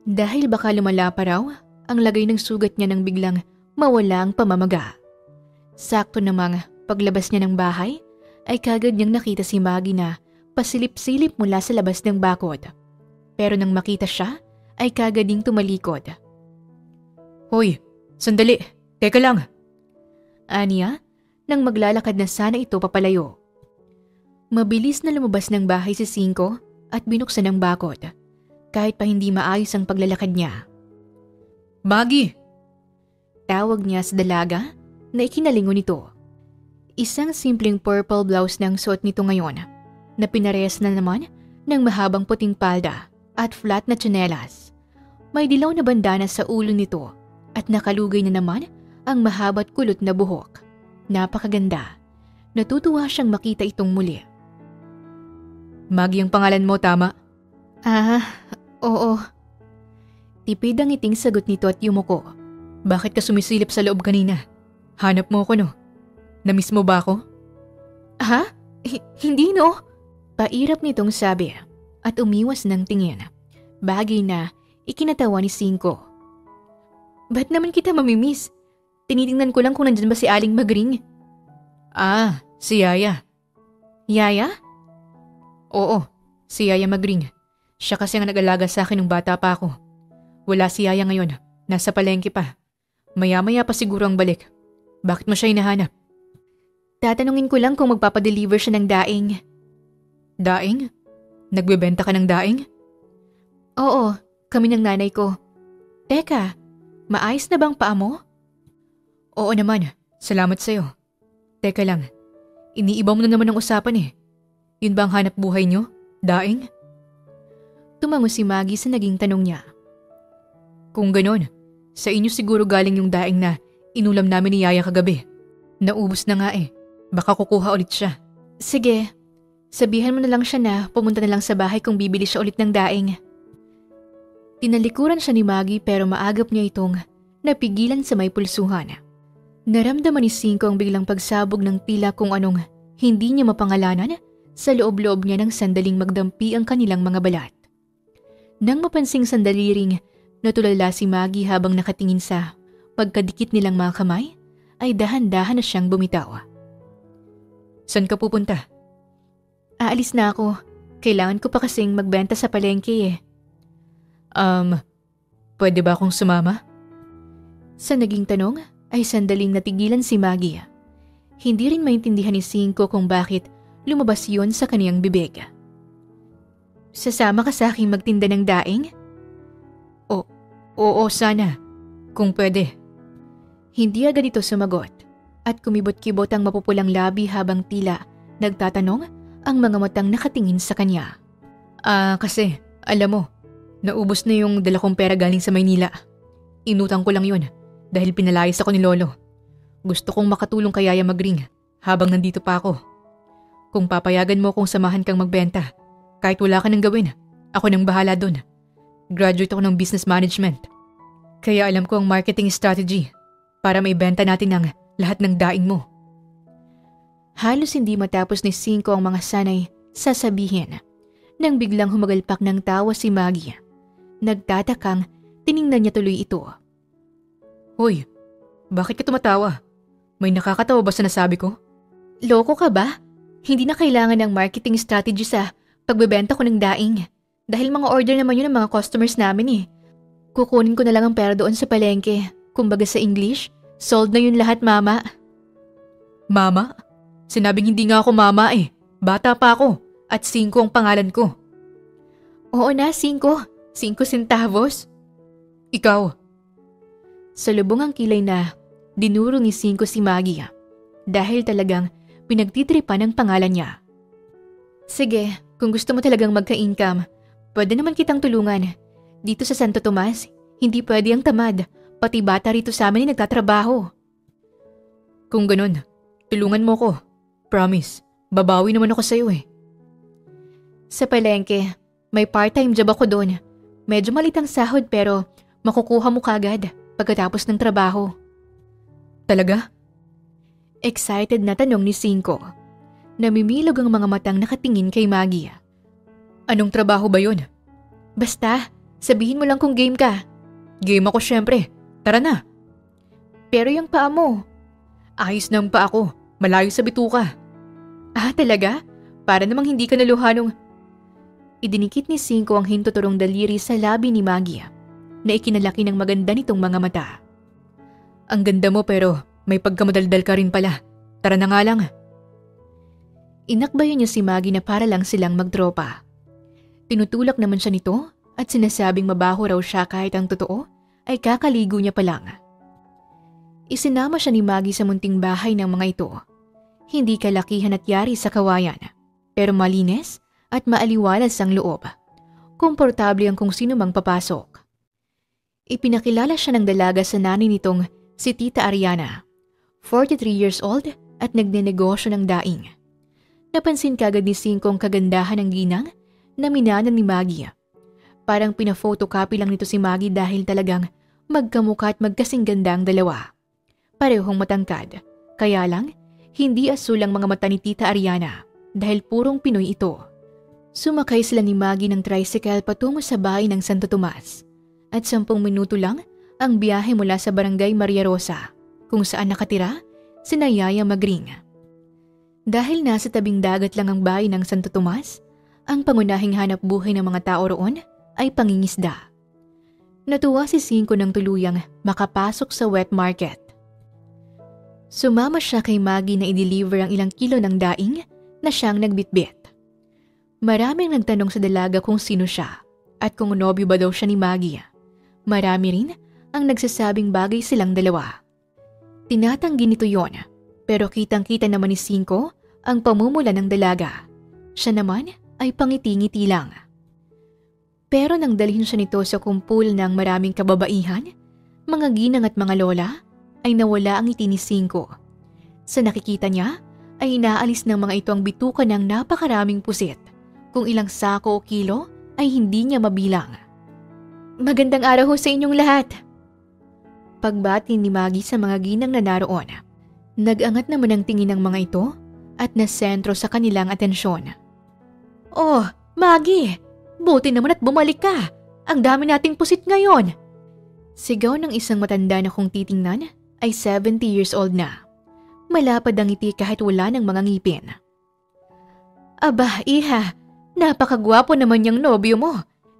B: dahil baka lumala pa raw ang lagay ng sugat niya nang biglang mawala ang pamamaga. Sakto namang paglabas niya ng bahay ay kagad niyang nakita si Maggie na pasilip-silip mula sa labas ng bakod. Pero nang makita siya ay kagad ding tumalikod.
A: Hoy, sandali, teka lang.
B: Aniya, nang maglalakad na sana ito papalayo. Mabilis na lumabas ng bahay si Cinco at binuksan ang bakod, kahit pa hindi maayos ang paglalakad niya.
A: Maggie!
B: Tawag niya sa dalaga na ikinalingon nito. Isang simpleng purple blouse ng suot nito ngayon na pinarehas na naman ng mahabang puting palda at flat na tsinelas. May dilaw na bandana sa ulo nito at nakalugay na naman ang mahaba't kulot na buhok. Napakaganda. Natutuwa siyang makita itong muli.
A: Maggie ang pangalan mo, tama?
B: Oo. Tipid ang iting sagot nito at yumuko.
A: Bakit ka sumisilip sa loob kanina? Hanap mo ako, no? Namiss mo ba ako?
B: Ha? Hindi, no? Pairap nitong sabi at umiwas ng tingin. Bagay na ikinatawa ni Cinco. Ba't naman kita mamimiss? Tinitingnan ko lang kung nandyan ba si Aling Magring.
A: Si Yaya.
B: Yaya?
A: Oo, si Yaya Magring. Siya kasi ang nag-alaga sa akin nung bata pa ako. Wala si Yaya ngayon. Nasa palengke pa. Maya-maya pa siguro ang balik. Bakit mo siya hinahanap?
B: Tatanungin ko lang kung magpapadeliver siya ng daing.
A: Daing? Nagbebenta ka ng daing?
B: Oo, kami ng nanay ko. Teka, maayos na bang paa mo?
A: Oo naman, salamat sa'yo. Teka lang, iniiba mo na naman ang usapan Yun ba ang hanap buhay niyo? Daing?
B: Tumango si Maggie sa naging tanong niya.
A: Kung ganon, sa inyo siguro galing yung daing na inulam namin ni Yaya kagabi. Naubos na nga baka kukuha ulit siya.
B: Sige, sabihan mo na lang siya na pumunta na lang sa bahay kung bibili siya ulit ng daing. Tinalikuran siya ni Maggie pero maagap niya itong napigilan sa may pulsuhan. Naramdaman ni Cinco ang biglang pagsabog ng tila kung anong hindi niya mapangalanan sa loob-loob niya ng sandaling magdampi ang kanilang mga balat. Nang mapansing sandali ring natulala si Maggie habang nakatingin sa pagkadikit nilang mga kamay, ay dahan-dahan na siyang bumitaw.
A: Saan ka pupunta?
B: Aalis na ako. Kailangan ko pa kasing magbenta sa palengke
A: Pwede ba akong sumama?
B: Sa naging tanong ay sandaling natigilan si Maggie. Hindi rin maintindihan ni Cinco kung bakit lumabas yun sa kaniyang bibig. Sasama ka sa aking magtinda ng daing?
A: Oo, sana. Kung pwede.
B: Hindi agad ito sumagot at kumibot-kibot ang mapupulang labi habang tila nagtatanong ang mga matang nakatingin sa kanya.
A: Kasi, alam mo, naubos na yung dala kong pera galing sa Maynila. Inutang ko lang yun dahil pinalayas ako ni Lolo. Gusto kong makatulong kay Yaya Magring habang nandito pa ako. Kung papayagan mo kong samahan kang magbenta, kahit wala ka nang gawin, ako nang bahala dun. Graduate ako ng business management. Kaya alam ko ang marketing strategy para maibenta natin ang lahat ng daing mo.
B: Halos hindi matapos ni Cinco ang mga sanay sasabihin nang biglang humagalpak ng tawa si Maggie. Nagtatakang tiningnan niya tuloy ito.
A: Hoy, bakit ka tumatawa? May nakakatawa ba sa nasabi ko?
B: Loko ka ba? Hindi na kailangan ng marketing strategy sa pagbebenta ko ng daing. Dahil mga order naman yun ng mga customers namin Kukunin ko na lang ang pera doon sa palengke. Kumbaga sa English, sold na yun lahat, mama.
A: Mama? Sinabing hindi nga ako mama Bata pa ako at Cinco ang pangalan ko.
B: Oo na, Cinco.
A: 5 centavos? Ikaw.
B: Sa lubong ang kilay na dinuro ni 5 si Maggie dahil talagang pinagtitripan ang pangalan niya. Sige, kung gusto mo talagang magka-income, pwede naman kitang tulungan. Dito sa Santo Tomas, hindi pwede ang tamad, pati bata rito sa amin ay nagtatrabaho.
A: Kung ganun, tulungan mo ko. Promise, babawi naman ako sa'yo eh.
B: Sa palengke, may part-time job ako doon. Medyo malit ang sahod pero makukuha mo kagad pagkatapos ng trabaho.
A: Talaga?
B: Excited na tanong ni 5. Namimilog ang mga matang nakatingin kay Maggie.
A: Anong trabaho ba yun?
B: Basta, sabihin mo lang kung game ka.
A: Game ako syempre. Tara na.
B: Pero yung paa mo.
A: Ayos na ang paa ko. Malayo sa bituka.
B: Ah, talaga? Para namang hindi ka naluha nung... Idinikit ni 5 ang hintuturong daliri sa labi ni Maggie na ikinalaki ng maganda nitong mga mata.
A: Ang ganda mo pero may pagkamadaldal ka rin pala. Tara na nga lang.
B: Inakbayan niya si Maggie na para lang silang magtropa. Tinutulak naman siya nito at sinasabing mabaho raw siya kahit ang totoo ay kakaligo niya pa lang. Isinama siya ni Maggie sa munting bahay ng mga ito. Hindi kalakihan at yari sa kawayan, pero malinis at maaliwalas ang loob. Komportable ang kung sino mang papasok. Ipinakilala siya ng dalaga sa nanay nitong si Tita Ariana, 43 years old at nagnenegosyo ng daing. Napansin kagad ni 5 ang kagandahan ng ginang na minanan ni Maggie. Parang pina-photocopy lang nito si Maggie dahil talagang magkamukha at magkasing ganda ang dalawa. Parehong matangkad, kaya lang hindi asul ang mga mata ni Tita Ariana dahil purong Pinoy ito. Sumakay sila ni Maggie ng tricycle patungo sa bahay ng Santo Tomas at 10 minuto lang ang biyahe mula sa Barangay Maria Rosa kung saan nakatira si Yaya Magring. Dahil nasa tabing dagat lang ang bahay ng Santo Tomas, ang pangunahing hanap buhay ng mga tao roon ay pangingisda. Natuwa si 5 ng tuluyang makapasok sa wet market. Sumama siya kay Maggie na i-deliver ang ilang kilo ng daing na siyang nagbitbit. Maraming nagtanong sa dalaga kung sino siya at kung nobyo ba daw siya ni Maggie. Marami rin ang nagsasabing bagay silang dalawa. Tinatanggi nito yon, pero kitang-kita naman ni 5 ang pamumula ng dalaga. Siya naman ay pangiti-ngiti lang. Pero nang dalhin siya nito sa kumpul ng maraming kababaihan, mga ginang at mga lola, ay nawala ang ngiti ni 5. Sa nakikita niya, ay inaalis ng mga ito ang bituka ng napakaraming pusit. Kung ilang sako o kilo, ay hindi niya mabilang. Magandang araw ho sa inyong lahat. Pagbati ni Maggie sa mga ginang na naroon, nag-angat naman ang tingin ng mga ito at nasentro sa kanilang atensyon. Oh, Maggie! Buti naman at bumalik ka! Ang dami nating pusit ngayon! Sigaw ng isang matanda na kung titingnan ay 70 years old na. Malapad ang ngiti kahit wala ng mga ngipin. Aba, iha, napakagwapo naman yung nobyo mo.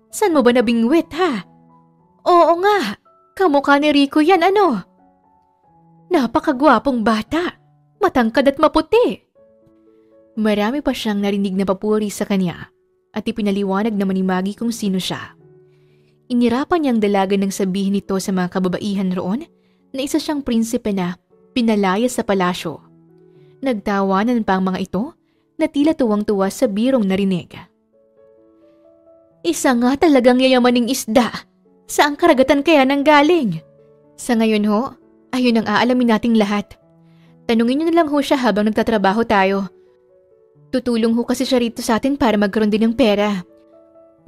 B: San mo ba nabingwit ha? Oo nga, kamukha ni Rico yan ano? Napakagwapong bata, matangkad at maputi. Marami pa siyang narinig na papuri sa kanya at ipinaliwanag naman ni Maggie kung sino siya. Inirapan niyang dalaga ng sabihin nito sa mga kababaihan roon na isa siyang prinsipe na pinalaya sa palasyo. Nagtawanan pa ang mga ito na tila tuwang-tuwa sa birong narinig. Isa nga talagang yayamaning isda. Saang karagatan kaya nang galing? Sa ngayon ho, ayun ang aalamin nating lahat. Tanungin niyo na lang ho siya habang nagtatrabaho tayo. Tutulong ho kasi siya rito sa atin para magkaroon din ng pera.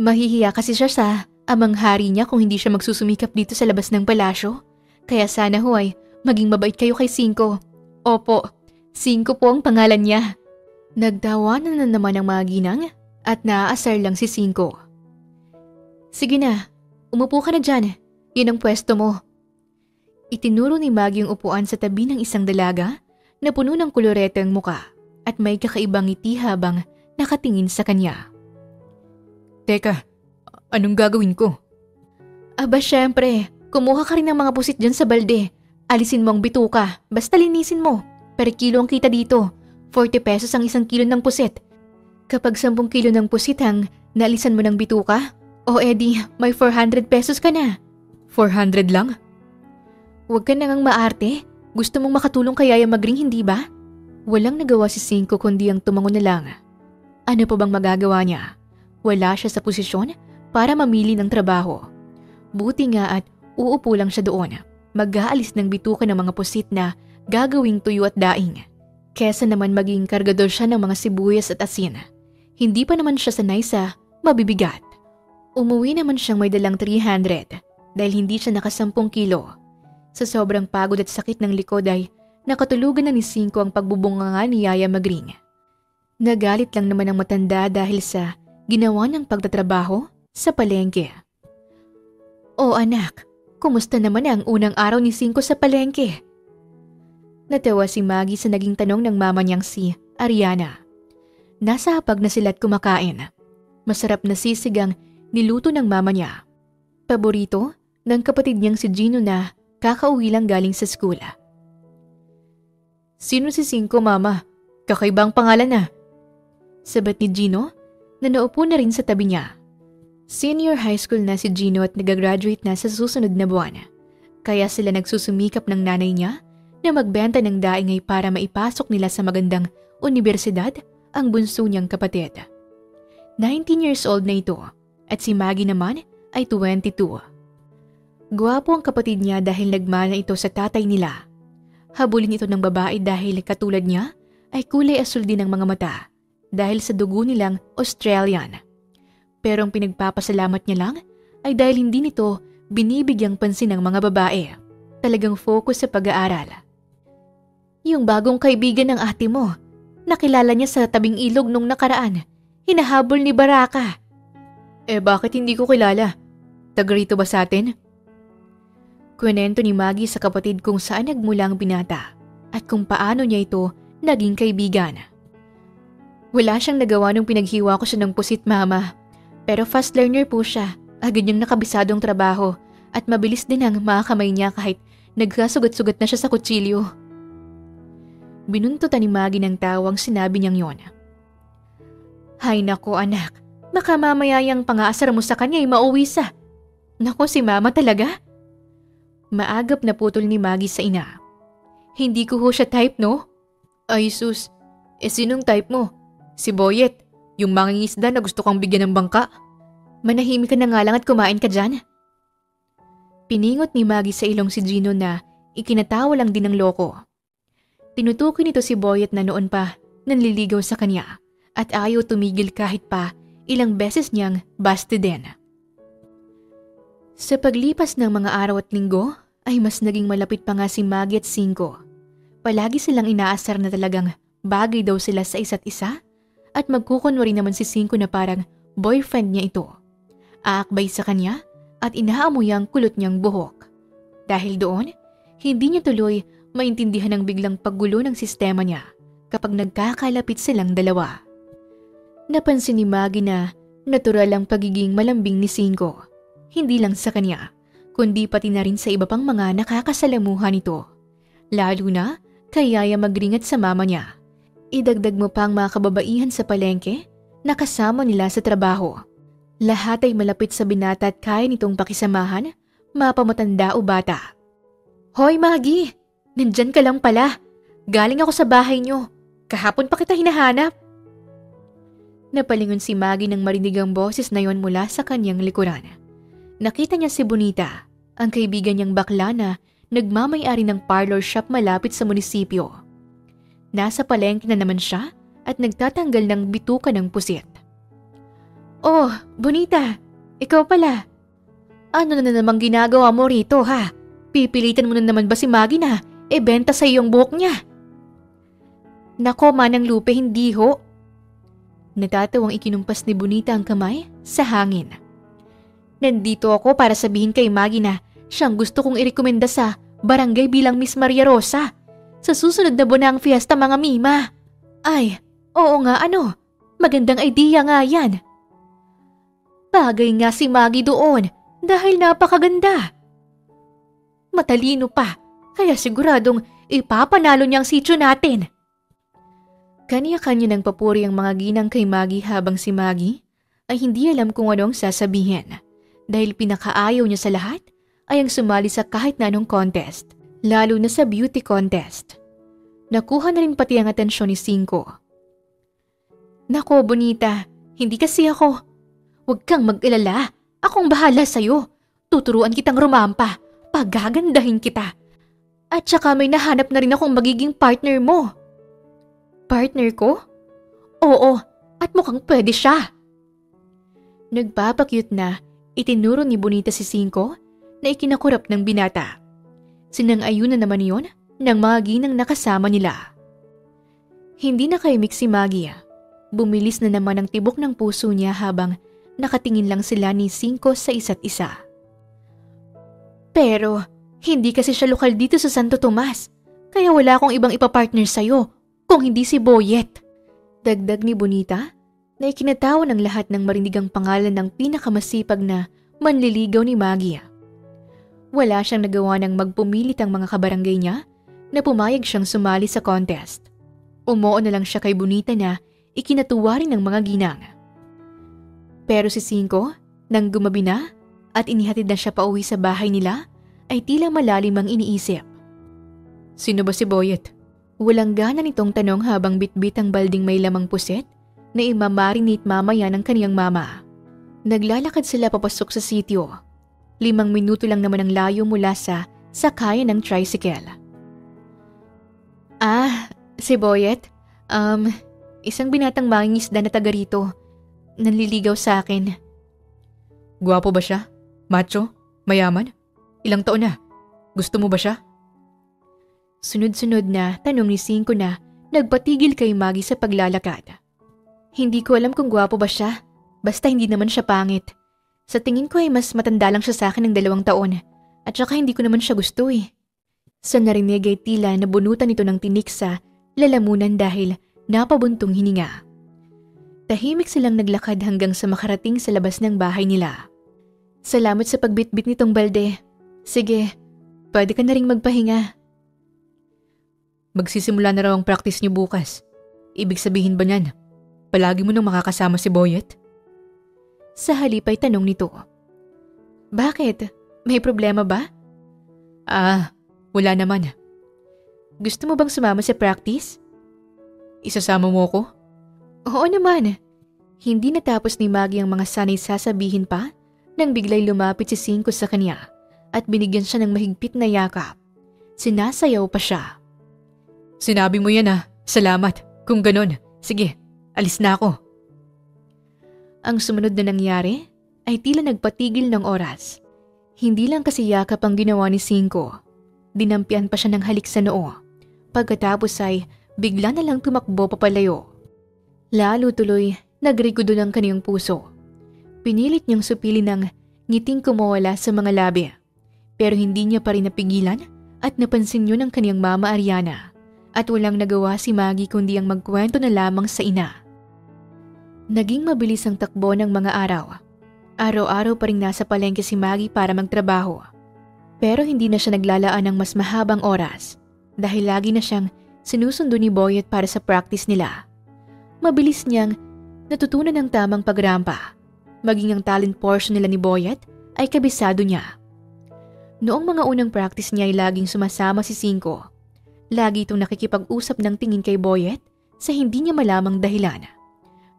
B: Mahihiya kasi siya sa amang hari niya kung hindi siya magsusumikap dito sa labas ng palasyo. Kaya sana ho ay maging mabait kayo kay 5. Opo, 5 po ang pangalan niya. Nagtawanan na naman ang mga ginang at naaasar lang si 5. Sige na, umupo ka na dyan. Yun ang pwesto mo. Itinuro ni Maggie yung upuan sa tabi ng isang dalaga na puno ng kolorete ang muka at may kakaibang ngiti habang nakatingin sa kanya.
A: Teka, anong gagawin ko?
B: Aba syempre, kumuha ka rin ng mga pusit dyan sa balde. Alisin mo ang bituka, basta linisin mo. Per kilo ang kita dito, 40 pesos ang 1 kilo ng pusit. Kapag 10 kilo ng pusit ang naalisan mo ng bituka, O Eddie, may 400 pesos ka na.
A: 400 lang?
B: Huwag ka nang maarte. Gusto mong makatulong kay Yaya Magring, hindi ba? Walang nagawa si Cinco kundi ang tumango na lang. Ano pa bang magagawa niya? Wala siya sa posisyon para mamili ng trabaho. Buti nga at uupo lang siya doon. Mag-aalis ng bituka ng mga pusit na gagawing tuyo at daing. Kesa naman maging kargador siya ng mga sibuyas at asin. Hindi pa naman siya sanay sa mabibigat. Umuwi naman siyang may dalang 300 dahil hindi siya naka 10 kilo. Sa sobrang pagod at sakit ng likod ay nakatulugan na ni Cinco ang pagbubunganga ni Yaya Magring. Nagalit lang naman ang matanda dahil sa ginawa niyang pagtatrabaho sa palengke. O anak, kumusta naman ang unang araw ni Cinco sa palengke? Natawa si Maggie sa naging tanong ng mama niyang si Ariana. Nasa hapag na sila't kumakain. Masarap na sisigang niluto ng mama niya. Paborito ng kapatid niyang si Gino na kakauwi lang galing sa school. Sino si Cinco, mama? Kakaibang pangalan na. Sabat ni Gino na naupo na rin sa tabi niya. Senior high school na si Gino at nag-graduate na sa susunod na buwan. Kaya sila nagsusumikap ng nanay niya na magbenta ng daingay para maipasok nila sa magandang universidad ang bunso niyang kapatid. 19 years old na ito at si Maggie naman ay 22. Gwapo ang kapatid niya dahil nagmana ito sa tatay nila. Habulin ito ng babae dahil katulad niya ay kulay asul din ang mga mata dahil sa dugo nilang Australian. Pero ang pinagpapasalamat niya lang ay dahil hindi nito binibigyang pansin ng mga babae. Talagang focus sa pag-aaral. Yung bagong kaibigan ng ate mo, nakilala niya sa tabing ilog nung nakaraan. Hinahabol ni Baraka.
A: Bakit hindi ko kilala? Taga rito ba sa atin?
B: Kwento ni Maggie sa kapatid kung saan nagmula ang binata at kung paano niya ito naging kaibigan. Wala siyang nagawa nung pinaghiwa ko siya ng pusit, mama. Pero fast learner po siya. Agad niyang nakabisadong trabaho at mabilis din ang mga kamay niya kahit nagkasugat-sugat na siya sa kutsilyo. Binuntutan ni Maggie ng tawang sinabi niyang yon. Hay nako anak, baka mamaya yung pang-aasar mo sa kanya ay mauwi sa. Nako si mama talaga? Maagap na putol ni Maggie sa ina. Hindi ko ho siya type, no?
A: Ay sus, sinong type mo? Si Boyet, yung mangingisda na gusto kang bigyan ng bangka?
B: Manahimik ka na nga lang at kumain ka dyan. Piningot ni Maggie sa ilong si Gino na ikinatawa lang din ng loko. Tinutukoy nito si Boyet na noon pa nanliligaw sa kanya at ayaw tumigil kahit pa ilang beses niyang baste din. Sa paglipas ng mga araw at linggo, ay mas naging malapit pa nga si Maggie at Cinco. Palagi silang inaasar na talagang bagay daw sila sa isa't isa at magkukunwari naman si Cinco na parang boyfriend niya ito. Aakbay sa kanya at inaamoy ang kulot niyang buhok. Dahil doon, hindi niya tuloy maintindihan ang biglang paggulo ng sistema niya kapag nagkakalapit silang dalawa. Napansin ni Maggie na natural ang pagiging malambing ni Cinco. Hindi lang sa kanya, kundi pati na rin sa iba pang mga nakakasalamuhan nito. Lalo na kay Yaya Magring at sa mama niya. Idagdag mo pa ang mga kababaihan sa palengke na kasama nila sa trabaho. Lahat ay malapit sa binata at kaya nitong pakisamahan, mapamatanda o bata. Hoy Maggie, nandyan ka lang pala. Galing ako sa bahay niyo. Kahapon pa kita hinahanap. Napalingon si Maggie nang marinig ang boses na yon mula sa kanyang likuran. Nakita niya si Bonita, ang kaibigan niyang bakla na nagmamay-ari ng parlor shop malapit sa munisipyo. Nasa palengke na naman siya at nagtatanggal ng bituka ng pusit. Oh, Bonita, ikaw pala. Ano na namang ginagawa mo rito ha? Pipilitan mo na naman ba si Maggie na benta sa iyong buhok niya? Nako Manang Lupe, hindi ho. Natatawang ikinumpas ni Bonita ang kamay sa hangin. Nandito ako para sabihin kay Maggie na siyang gusto kong irekomenda sa barangay bilang Miss Maria Rosa. Sa susunod na buwan ng fiesta mga mima. Ay, oo nga ano. Magandang idea nga yan. Bagay nga si Maggie doon dahil napakaganda. Matalino pa, kaya siguradong ipapanalo niya ang sityo natin. Kanya-kanya ng papuri ang mga ginang kay Maggie habang si Maggie ay hindi alam kung ano ang sasabihin dahil pinakaayaw niya sa lahat ay ang sumali sa kahit na anong contest, lalo na sa beauty contest. Nakuha na rin pati ang atensyon ni Cinco. Nako, Bonita, hindi kasi ako. Huwag kang mag-alala, akong bahala sa'yo. Tuturuan kitang rumampa, pagagandahin kita. At saka may nahanap na rin akong magiging partner mo. Partner ko? Oo, at mukhang pwede siya. Nagpapakyut na, itinuro ni Bonita si Cinco na ikinakurap ng binata. Sinang-ayunan naman yon ng mga ginang nakasama nila. Hindi nakaimik si Maggie. Bumilis na naman ang tibok ng puso niya habang nakatingin lang sila ni Cinco sa isa't isa. Pero hindi kasi siya lokal dito sa Santo Tomas, kaya wala akong ibang ipapartner sa'yo kung hindi si Boyet. Dagdag ni Bonita na ikinatawa ng lahat ng marinig ang pangalan ng pinakamasipag na manliligaw ni Maggie. Wala siyang nagawa ng magpumilit ang mga kabarangay niya na pumayag siyang sumali sa contest. Umuo na lang siya kay Bonita na ikinatuwa rin ng mga ginang. Pero si Cinco, nang gumabi na at inihatid na siya pauwi sa bahay nila, ay tila malalim ang iniisip. Sino ba si Boyet? Walang gana nitong tanong habang bitbit ang balding may lamang puset na imamarinate mamaya ng kaniyang mama. Naglalakad sila papasok sa sitio. 5 minuto lang naman ang layo mula sa sakayan ng tricycle. Si Boyet? Isang binatang mangingisda na taga rito. Nanliligaw sa akin.
A: Gwapo ba siya? Macho? Mayaman? Ilang taon na? Gusto mo ba siya?
B: Sunod-sunod na tanong ni Cinco na nagpatigil kay Maggie sa paglalakad. Hindi ko alam kung gwapo ba siya. Basta hindi naman siya pangit. Sa tingin ko ay mas matanda lang siya sa akin ng 2 taon. At saka hindi ko naman siya gusto eh. Sa narinig ay tila nabunutan ito ng tinik sa lalamunan dahil napabuntong hininga. Tahimik silang naglakad hanggang sa makarating sa labas ng bahay nila. Salamat sa pagbitbit nitong balde. Sige, pwede ka na ring magpahinga.
A: Magsisimula na raw ang practice niyo bukas. Ibig sabihin ba niyan, palagi mo nang makakasama si Boyet?
B: Sa halip ay tanong nito. Bakit? May problema ba?
A: Wala naman.
B: Gusto mo bang sumama sa practice?
A: Isasama mo ako?
B: Oo naman. Hindi natapos ni Maggie ang mga sanay sasabihin pa nang biglay lumapit si Cinco sa kanya at binigyan siya ng mahigpit na yakap. Sinasayaw pa siya.
A: Sinabi mo yan Salamat. Kung ganon, sige, alis na ako.
B: Ang sumunod na nangyari ay tila nagpatigil ng oras. Hindi lang kasi yakap ang ginawa ni Cinco. Dinampian pa siya ng halik sa noo. Pagkatapos ay bigla na lang tumakbo papalayo. Lalo tuloy nagrigudo ng kaniyang puso. Pinilit niyang supilin ng ngiting kumawala sa mga labi. Pero hindi niya pa rin napigilan at napansin yun ng kaniyang mama Ariana. At walang nagawa si Maggie kundi ang magkwento na lamang sa ina. Naging mabilis ang takbo ng mga araw. Araw-araw pa rin nasa palengke si Maggie para magtrabaho. Pero hindi na siya naglalaan ng mas mahabang oras dahil lagi na siyang sinusundo ni Boyet para sa practice nila. Mabilis niyang natutunan ng tamang pagrampa. Maging ang talent portion nila ni Boyet ay kabisado niya. Noong mga unang practice niya ay laging sumasama si Cinco. Lagi itong nakikipag-usap ng tingin kay Boyet sa hindi niya malamang dahilan.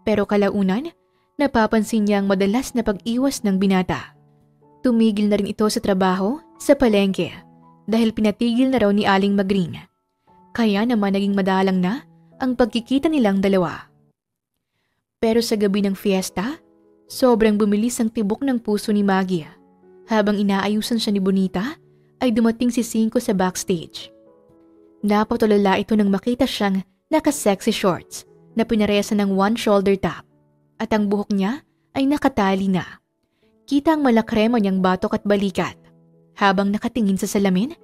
B: Pero kalaunan, napapansin niya ang madalas na pag-iwas ng binata. Tumigil na rin ito sa trabaho sa palengke dahil pinatigil na raw ni Aling Magring. Kaya naman naging madalang na ang pagkikita nilang dalawa. Pero sa gabi ng fiesta, sobrang bumilis ang tibok ng puso ni Maggie. Habang inaayusan siya ni Bonita, ay dumating si Cinco sa backstage. Napatulala ito nang makita siyang naka-sexy shorts na pinaresan ng 1 shoulder top at ang buhok niya ay nakatali na. Kita ang malakrema niyang batok at balikat. Habang nakatingin sa salamin,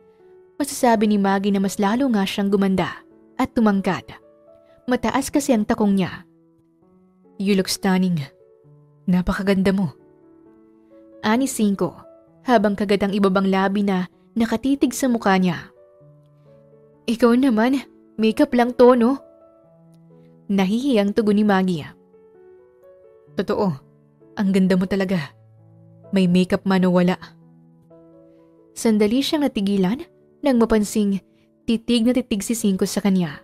B: masasabi ni Maggie na mas lalo nga siyang gumanda at tumangkad. Mataas kasi ang takong niya.
A: You look stunning. Napakaganda mo.
B: Ani Cinco, habang kagat ang ibabang labi na nakatitig sa mukha niya. Ikaw naman, makeup lang to, no? Nahihiyang tugon ni Maggie.
A: Totoo, Ang ganda mo talaga. May makeup man o wala.
B: Sandali siyang natigilan nang mapansing titig na titig si Cinco sa kanya.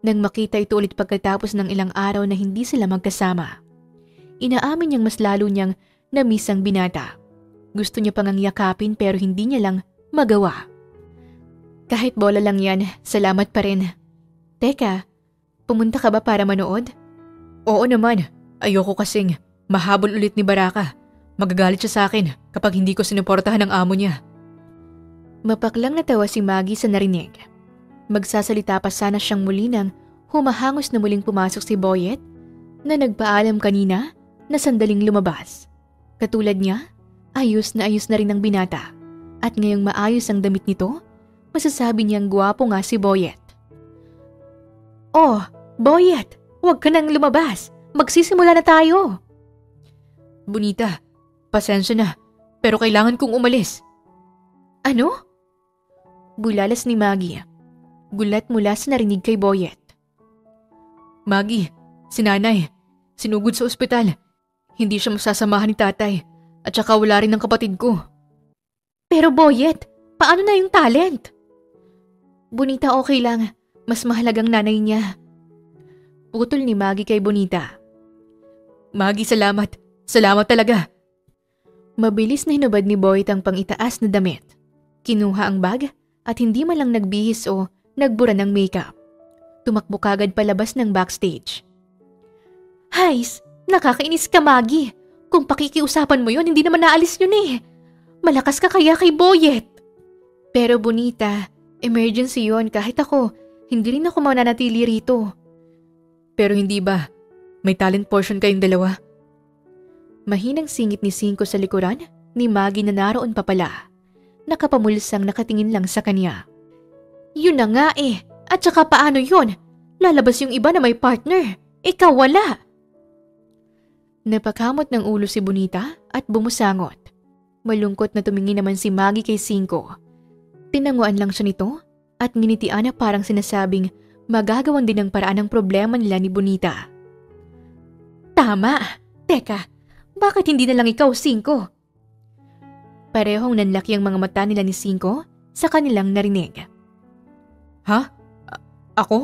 B: Nang makita ito ulit pagkatapos ng ilang araw na hindi sila magkasama. Inaamin niyang mas lalo niyang namiss ang binata. Gusto niya pang yakapin pero hindi niya lang magawa. Kahit bola lang yan, salamat pa rin. Teka, pumunta ka ba para manood?
A: Oo naman. Ayoko kasing mahabol ulit ni Baraka. Magagalit siya sa akin kapag hindi ko sinuportahan ang amo niya.
B: Mapaklang natawa si Maggie sa narinig. Magsasalita pa sana siyang muli nang humahangos na muling pumasok si Boyet na nagpaalam kanina na sandaling lumabas. Katulad niya, ayos na rin ang binata at ngayong maayos ang damit nito, masasabi niyang gwapo nga si Boyet. Oh, Boyet, huwag ka nang lumabas. Magsisimula na tayo.
A: Bonita, pasensya na pero kailangan kong umalis.
B: Ano? Bulalas ni Maggie. Gulat mula sa narinig kay Boyet.
A: Maggie, si nanay, sinugod sa ospital. Hindi siya masasamahan ni tatay at saka wala rin ng kapatid ko.
B: Pero Boyet, paano na yung talent? Bonita, okay lang. Mas mahalagang nanay niya. Putol ni Maggie kay Bonita.
A: Maggie, salamat. Salamat talaga.
B: Mabilis na hinubad ni Boyet ang pangitaas na damit. Kinuha ang bag at hindi man lang nagbihis o nagbura ng makeup. Tumakbo kagad palabas ng backstage. Hays, nakakainis ka Maggie. Kung pakikiusapan mo yun, hindi naman naalis yun eh. Malakas ka kaya kay Boyet. Pero Bonita, emergency yun kahit ako. Hindi rin ako mananatili rito.
A: Pero hindi ba? May talent portion kayong dalawa?
B: Mahinang singit ni Cinco sa likuran ni Maggie na naroon pa pala. Nakapamulsang nakatingin lang sa kanya. Yun na nga eh. At saka paano yun? Lalabas yung iba na may partner. Ikaw wala. Napakamot ng ulo si Bonita at bumusangot. Malungkot na tumingin naman si Maggie kay Cinco. Tinanguan lang siya nito at nginitian na parang sinasabing magagawan din ng paraan ang problema nila ni Bonita. Tama. Teka, bakit hindi na lang ikaw, Cinco? Parehong nanlaki ang mga mata nila ni Cinco sa kanilang narinig.
A: Ha? Ako?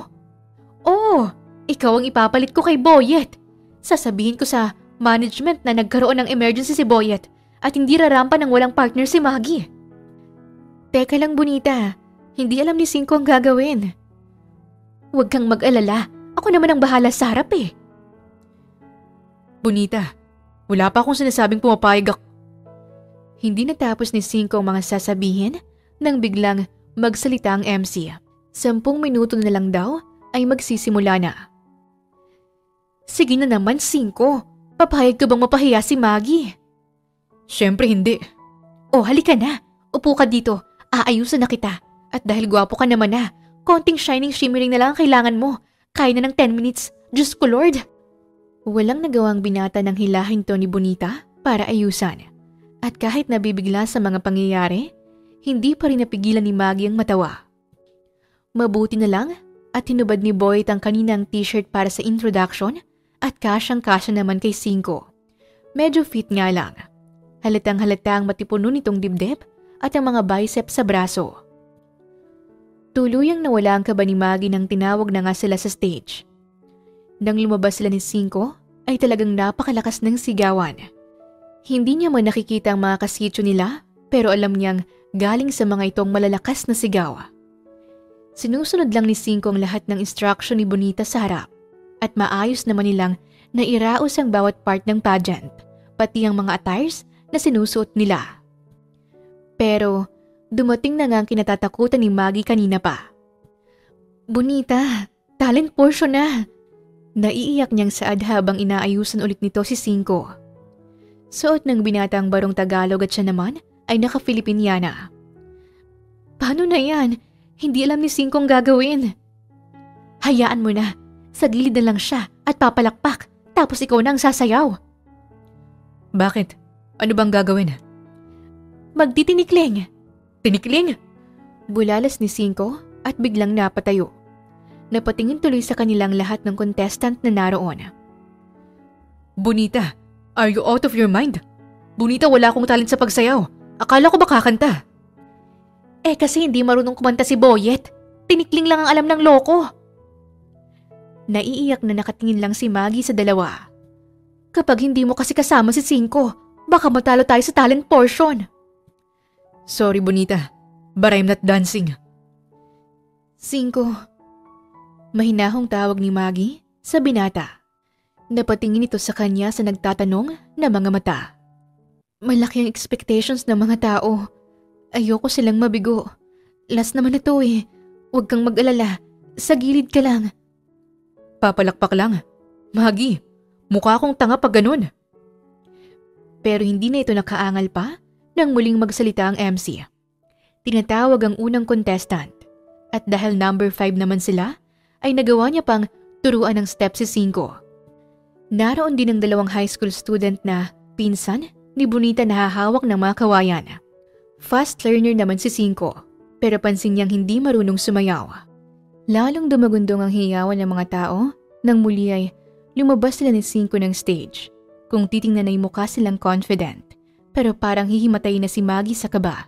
B: Oo, ikaw ang ipapalit ko kay Boyet. Sasabihin ko sa management na nagkaroon ng emergency si Boyet at hindi rarampa ng walang partner si Maggie. Teka lang Bonita, hindi alam ni Cinco ang gagawin. Huwag kang mag-alala, ako naman ang bahala sa harap eh.
A: Bonita, wala pa akong sinasabing pumapayag ako.
B: Hindi natapos ni Cinco ang mga sasabihin nang biglang magsalita ang MC. 10 minuto na lang daw ay magsisimula na. Sige na naman Cinco, papayag ka bang mapahiya si Maggie?
A: Siyempre hindi.
B: Oh halika na, upo ka dito, aayusan na kita. At dahil gwapo ka naman na, konting shining shimmering na lang ang kailangan mo. Kaya na ng 10 minutes, Diyos ko Lord. Walang nagawang binata ng hilahin to ni Bonita para ayusan. At kahit nabibigla sa mga pangyayari, hindi pa rin napigilan ni Maggie ang matawa. Mabuti na lang at hinubad ni Boyet ang kaninang t-shirt para sa introduction at kasyang-kasya naman kay Cinco. Medyo fit nga lang. Halatang-halata ang matipuno nitong dibdib at ang mga biceps sa braso. Tuluyang nawala ang kaba ni Maggie nang tinawag na nga sila sa stage. Nang lumabas sila ni Cinco ay talagang napakalakas ng sigawan. Hindi niya man nakikita ang mga kasitso nila pero alam niyang galing sa mga itong malalakas na sigaw. Sinusunod lang ni Cinco ang lahat ng instruction ni Bonita sa harap at maayos naman nilang nairaos ang bawat part ng pageant, pati ang mga attires na sinusuot nila. Pero dumating na nga ang kinatatakutan ni Maggie kanina pa. Bonita, talent portion na. Naiiyak niyang saad habang inaayusan ulit nito si Cinco. Suot ng binatang barong Tagalog at siya naman ay naka-Filipiniana. Paano na yan? Hindi alam ni Cinco ang gagawin. Hayaan mo na. Sa gilid na lang siya at papalakpak tapos ikaw na ang sasayaw.
A: Bakit? Ano bang gagawin?
B: Magtitinikling.
A: Tinikling?
B: Bulalas ni Cinco at biglang napatayo. Napatingin tuloy sa kanilang lahat ng contestant na naroon.
A: Bonita, Are you out of your mind? Bonita, wala akong talent sa pagsayaw. Akala ko ba kakanta?
B: Kasi hindi marunong kumanta si Boyet. Tinikling lang ang alam ng loko. Naiiyak na nakatingin lang si Maggie sa dalawa. Kapag hindi mo kasi kasama si Cinco, baka matalo tayo sa talent portion.
A: Sorry, Bonita, but I'm not dancing.
B: Cinco. Mahinahong tawag ni Maggie sa binata. Napatingin ito sa kanya sa nagtatanong na mga mata. Malaki ang expectations ng mga tao. Ayoko silang mabigo. Last naman na to eh. Huwag kang mag-alala. Sa gilid ka lang.
A: Papalakpak lang. Maggie, mukha akong tanga pag ganun.
B: Pero hindi na ito nakaangal pa nang muling magsalita ang MC. Tinatawag ang unang contestant. At dahil number 5 naman sila, ay nagawa niya pang turuan ng step si Cinco. Naroon din ang dalawang high school student na pinsan ni Bonita na hahawak ng mga kawayan. Fast learner naman si Cinco, pero pansin niyang hindi marunong sumayaw. Lalong dumagundong ang hiyawan ng mga tao nang muli ay lumabas sila ni Cinco ng stage. Kung titingnan ay mukha silang confident, pero parang hihimatay na si Maggie sa kaba.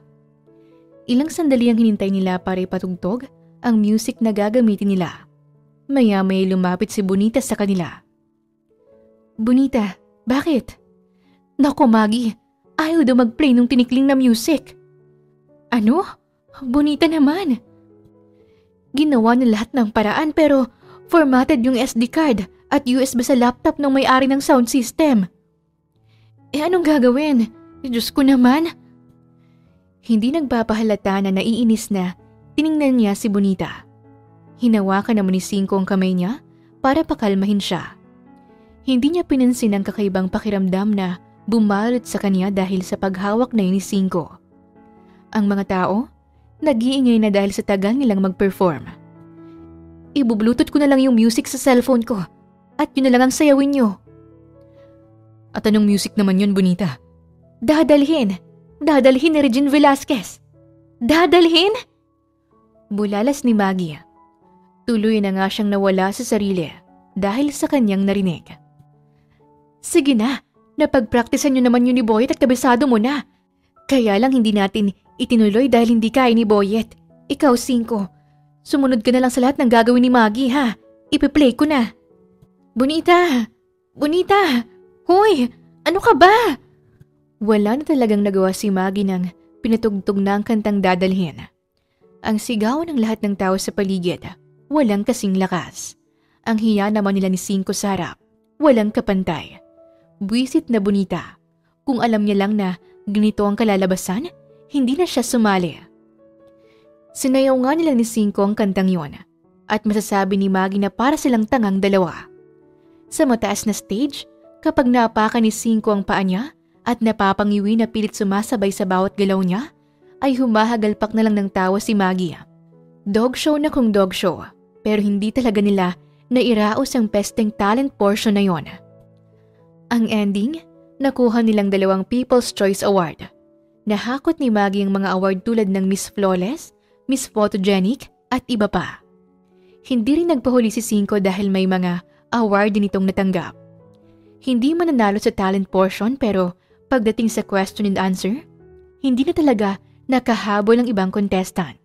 B: Ilang sandali ang hinintay nila para ipatugtog ang music na gagamitin nila. Maya-may lumapit si Bonita sa kanila. Bonita, bakit? Naku Maggie, ayaw daw mag-play nung tinikling na music. Ano? Bonita naman. Ginawa niya lahat ng paraan pero formatted yung SD card at USB sa laptop ng may-ari ng sound system. Anong gagawin? Diyos ko naman. Hindi nagpapahalata na naiinis na tiningnan niya si Bonita. Hinawakan naman ni Cinco ang kamay niya para pakalmahin siya. Hindi niya pinansin ang kakaibang pakiramdam na bumalot sa kanya dahil sa paghawak na yun ni Cinco. Ang mga tao, nag-iingay na dahil sa tagal nilang mag-perform. Ibublutot ko na lang yung music sa cellphone ko at yun na lang ang sayawin niyo.
A: At anong music naman yun, Bonita?
B: Dadalhin ni Regine Velasquez. Dadalhin? Bulalas ni Maggie. Tuloy na nga siyang nawala sa sarili dahil sa kanyang narinig. Sige na, napagpraktisan niyo naman yun ni Boyet at kabisado mo na. Kaya lang hindi natin itinuloy dahil hindi kaya ni Boyet. Ikaw, Cinco, sumunod ka na lang sa lahat ng gagawin ni Maggie ha. Ipi-play ko na. Bonita! Bonita! Hoy! Ano ka ba? Wala na talagang nagawa si Maggie nang pinatugtog na ang kantang dadalhin. Ang sigaw ng lahat ng tao sa paligid, walang kasing lakas. Ang hiya naman nila ni Cinco sa harap, walang kapantay. Buwisit na Bonita. Kung alam niya lang na ganito ang kalalabasan, hindi na siya sumali. Sinayaw nga nila ni Cinco ang kantang yon at masasabi ni Maggie na para silang tangang dalawa. Sa mataas na stage, kapag naapakan ni Cinco ang paa niya at napapangiwi na pilit sumasabay sa bawat galaw niya, ay humahagalpak na lang ng tawa si Maggie. Dog show na kung dog show, pero hindi talaga nila nairaos ang pesteng talent portion na yon. Ang ending, nakuha nilang 2 People's Choice Award. Nahakot ni Maggie ang mga award tulad ng Miss Flawless, Miss Photogenic at iba pa. Hindi rin nagpahuli si Cinco dahil may mga award din itong natanggap. Hindi mananalo sa talent portion pero pagdating sa question and answer, hindi na talaga nakahabol ang ibang contestant.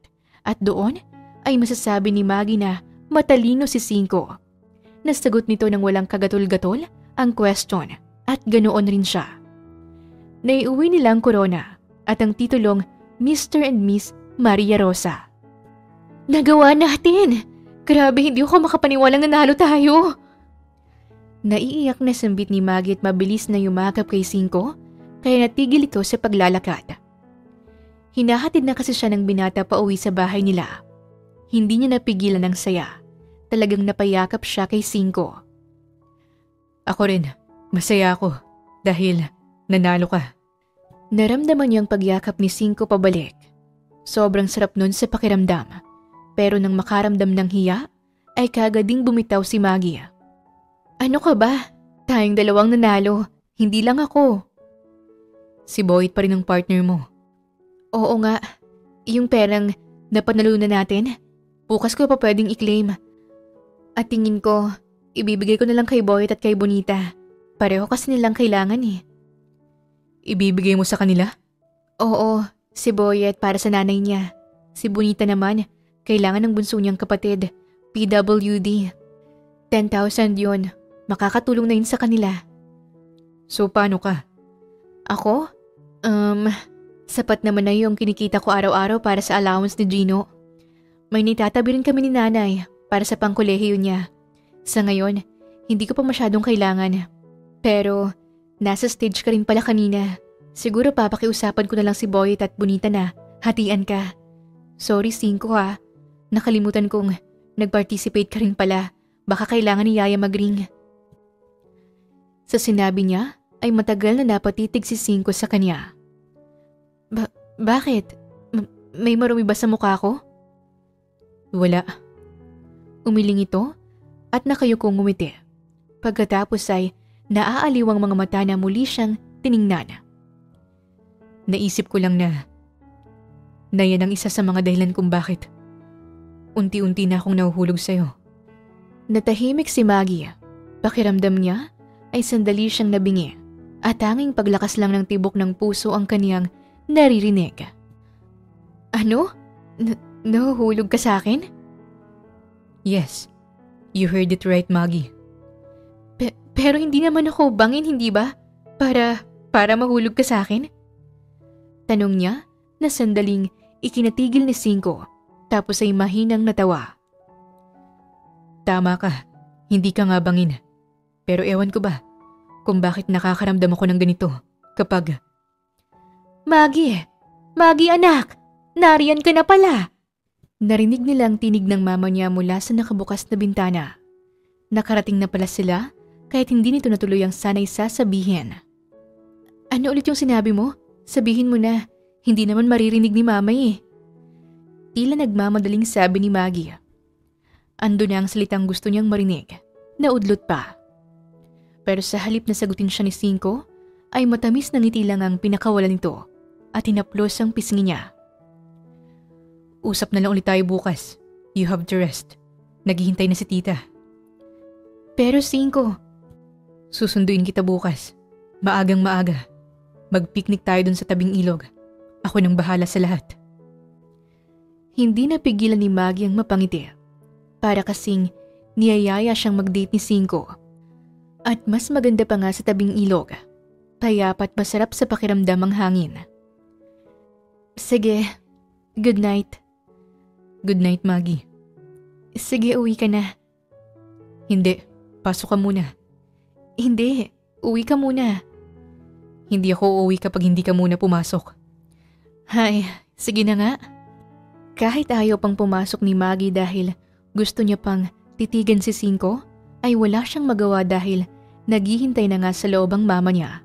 B: At doon ay masasabi ni Maggie na matalino si Cinco. Nasagot nito ng walang kagatol-gatol ang question at ganoon rin siya. Naiuwi nila ang corona at ang titulong Mr. and Miss Maria Rosa. Nagawa natin! Grabe, hindi ako makapaniwalang nanalo tayo! Naiiyak na sambit ni Maggie at mabilis na yumakap kay Cinco kaya natigil ito sa paglalakad. Hinahatid na kasi siya ng binata pa uwi sa bahay nila. Hindi niya napigilan ang saya. Talagang napayakap siya kay Cinco.
A: Ako rin, masaya ako dahil nanalo ka.
B: Naramdaman niyang pagyakap ni Cinco pabalik. Sobrang sarap nun sa pakiramdam. Pero nang makaramdam ng hiya, ay kagading bumitaw si Maggie. Ano ka ba? Tayong 2 nanalo, hindi lang ako.
A: Si Boyd pa rin ang partner mo.
B: Oo nga, yung perang napanalunan natin, bukas ko pa pwedeng i-claim. At tingin ko, ibibigay ko na lang kay Boyd at kay Bonita. Pareho kasi nilang kailangan eh.
A: Ibibigay mo sa kanila?
B: Oo, si Boyet para sa nanay niya. Si Bonita naman, kailangan ng bunso niyang kapatid, PWD. 10,000 yun. Makakatulong na yun sa kanila.
A: So paano ka?
B: Ako? Sapat naman na yung kinikita ko araw-araw para sa allowance ni Gino. May nitatabi rin kami ni nanay para sa pangkolehiyo niya. Sa ngayon, hindi ko pa masyadong kailangan. Pero, nasa stage ka rin pala kanina. Siguro papakiusapan ko na lang si Boyet at Bonita na hatian ka. Sorry 5 ha. Nakalimutan kong nag-participate ka rin pala. Baka kailangan ni Yaya mag-ring. Sa sinabi niya, ay matagal na napatitig si 5 sa kanya. Bakit? May marumi ba sa mukha ko?
A: Wala.
B: Umiling ito at nakayukong ngumiti. Pagkatapos ay naaaliw ang mga mata na muli siyang tiningnan.
A: Naisip ko lang na yan ang isa sa mga dahilan kung bakit unti-unti na akong nahuhulog sa'yo.
B: Natahimik si Maggie. Pakiramdam niya ay sandali siyang nabingi at tanging paglakas lang ng tibok ng puso ang kaniyang naririnig. Ano? Nahuhulog ka sa akin?
A: Yes, you heard it right, Maggie.
B: Pero hindi naman ako bangin, hindi ba? Para mahulog ka sa akin? Tanong niya na sandaling ikinatigil ni 5 tapos ay mahinang natawa.
A: Tama ka, hindi ka nga bangin. Pero ewan ko ba kung bakit nakakaramdam ako ng ganito kapag...
B: Maggie anak! Nariyan ka na pala! Narinig nilang tinig ng mama niya mula sa nakabukas na bintana. Nakarating na pala sila kahit hindi nito natuloy ang sanay sasabihin. Ano ulit yung sinabi mo? Sabihin mo na, hindi naman maririnig ni mama eh. Tila nagmamadaling sabi ni Maggie. Ando na ang salitang gusto niyang marinig, naudlot pa. Pero sa halip na sagutin siya ni 5, ay matamis na ngiti lang ang pinakawalan nito at hinaplos ang pisngi niya.
A: Usap na lang ulit tayo bukas. You have to rest. Naghihintay na si tita.
B: Pero 5,
A: susunduin kita bukas. Maagang maaga. Mag-picnic tayo dun sa tabing ilog. Ako nang bahala sa lahat.
B: Hindi napigilan ni Maggie ang mapangiti. Para kasing niyayaya siyang mag-date ni 5. At mas maganda pa nga sa tabing ilog. Payapat masarap sa pakiramdam ang hangin. Sige, good night.
A: Good night, Maggie.
B: Sige, uwi ka na.
A: Hindi, pasok ka muna.
B: Hindi, uwi ka muna.
A: Hindi ako uuwi kapag hindi ka muna pumasok.
B: Hay, sige na nga. Kahit ayaw pang pumasok ni Maggie dahil gusto niya pang titigan si 5, ay wala siyang magawa dahil naghihintay na nga sa loob ang mama niya.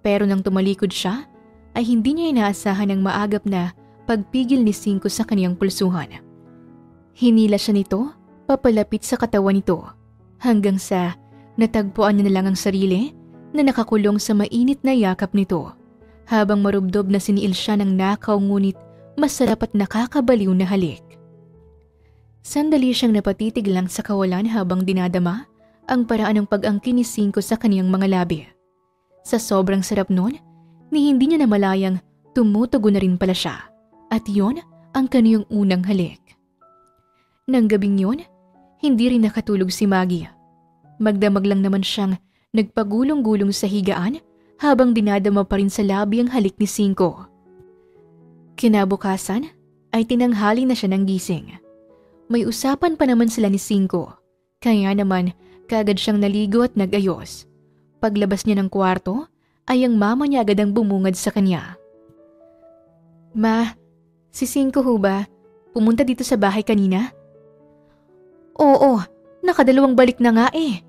B: Pero nang tumalikod siya, ay hindi niya inaasahan ang maagap na pagpigil ni 5 sa kaniyang pulsuhan. Hinila siya nito, papalapit sa katawan nito, hanggang sa natagpuan niya na lang ang sarili na nakakulong sa mainit na yakap nito, habang marubdob na siniil siya ng nakaw ngunit masarap at nakakabaliw na halik. Sandali siyang napatitig lang sa kawalan habang dinadama ang paraan ng pag-angkin ni 5 sa kaniyang mga labi. Sa sobrang sarap nun, ni hindi niya namalayang tumutugo na rin pala siya, at yon ang kaniyang unang halik. Nang gabing yon, hindi rin nakatulog si Maggie. Magdamag lang naman siyang nagpagulong-gulong sa higaan habang dinadama pa rin sa labi ang halik ni 5. Kinabukasan ay tinanghali na siya ng gising. May usapan pa naman sila ni 5, kaya naman kaagad siyang naligo at nag-ayos. Paglabas niya ng kwarto ay ang mama niya agad ang bumungad sa kanya. Ma, si 5 ho ba pumunta dito sa bahay kanina? Oo, nakadalawang balik na nga eh.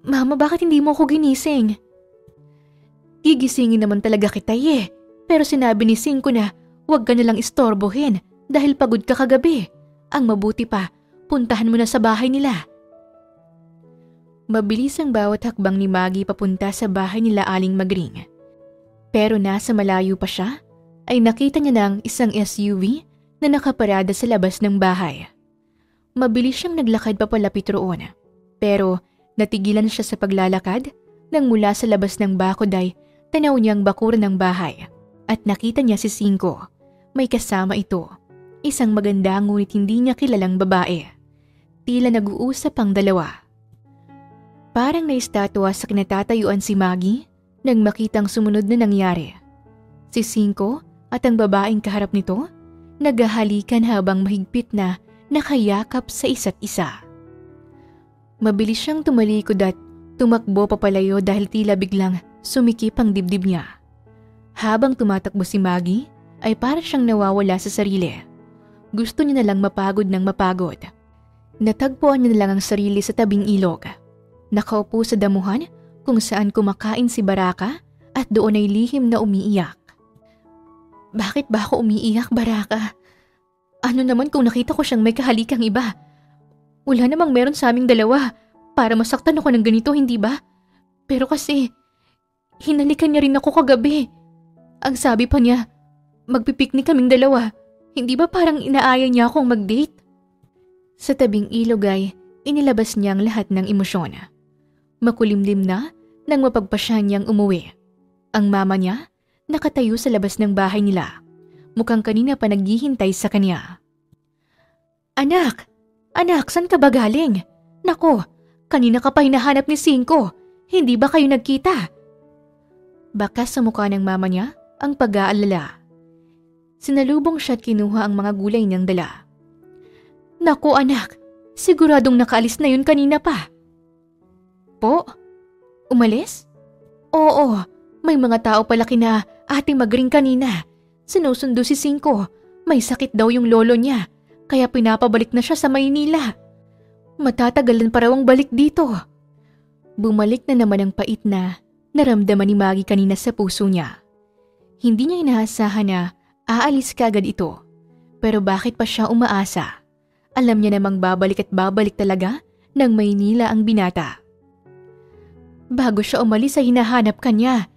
B: Mama, bakit hindi mo ako ginising? Gigisingin naman talaga kita eh, pero sinabi ni 5 na huwag ka nalang istorbohin dahil pagod ka kagabi. Ang mabuti pa, puntahan mo na sa bahay nila. Mabilis ang bawat hakbang ni Maggie papunta sa bahay nila Aling Magring. Pero nasa malayo pa siya, ay nakita niya ng isang SUV na nakaparada sa labas ng bahay. Mabilis siyang naglakad papalapit roon, pero natigilan siya sa paglalakad Nang mula sa labas ng bakod ay tanaw niya ang bakuran ng bahay at nakita niya si Cinco. May kasama ito, isang maganda ngunit hindi niya kilalang babae. Tila nag-uusap ang dalawa. Parang naistatwa sa kinatatayuan si Maggie nang makitang sumunod na nangyari. Si Cinco at ang babaeng kaharap nito naghahalikan habang mahigpit na nakayakap sa isa't isa. Mabilis siyang tumalikod at tumakbo papalayo dahil tila biglang sumikip ang dibdib niya. Habang tumatakbo si Maggie ay para siyang nawawala sa sarili. Gusto niya na lang mapagod ng mapagod. Natagpuan niya na lang ang sarili sa tabing ilog. Nakaupo sa damuhan kung saan kumakain si Baraka at doon ay lihim na umiiyak. Bakit ba ako umiiyak, Baraka? Ano naman kung nakita ko siyang may kahalikang iba? Wala namang meron sa aming dalawa para masaktan ako ng ganito, hindi ba? Pero kasi, hinalikan niya rin ako kagabi. Ang sabi pa niya, magpipiknik kaming dalawa. Hindi ba parang inaaya niya akong mag-date? Sa tabing ilog ay inilabas niya ang lahat ng emosyon. Makulimlim na nang mapagpasya niyang umuwi. Ang mama niya nakatayo sa labas ng bahay nila. Mukhang kanina pa naghihintay sa kanya. Anak! Anak, saan ka ba galing? Nako, kanina ka pa hinahanap ni Cinco. Hindi ba kayo nagkita? Bakas sa mukha ng mama niya ang pag-aalala. Sinalubong siya at kinuha ang mga gulay niyang dala. Nako anak, siguradong nakaalis na yun kanina pa. Po? Umalis? Oo, may mga tao pala kina Ate Magring kanina. Sinusundo si Cinco. May sakit daw yung lolo niya, kaya pinapabalik na siya sa Maynila. Matatagalan pa raw ang balik dito. Bumalik na naman ang pait na naramdaman ni Maggie kanina sa puso niya. Hindi niya inaasahan na aalis kaagad ito. Pero bakit pa siya umaasa? Alam niya namang babalik at babalik talaga ng Maynila ang binata. Bago siya umalis ay hinahanap ka niya.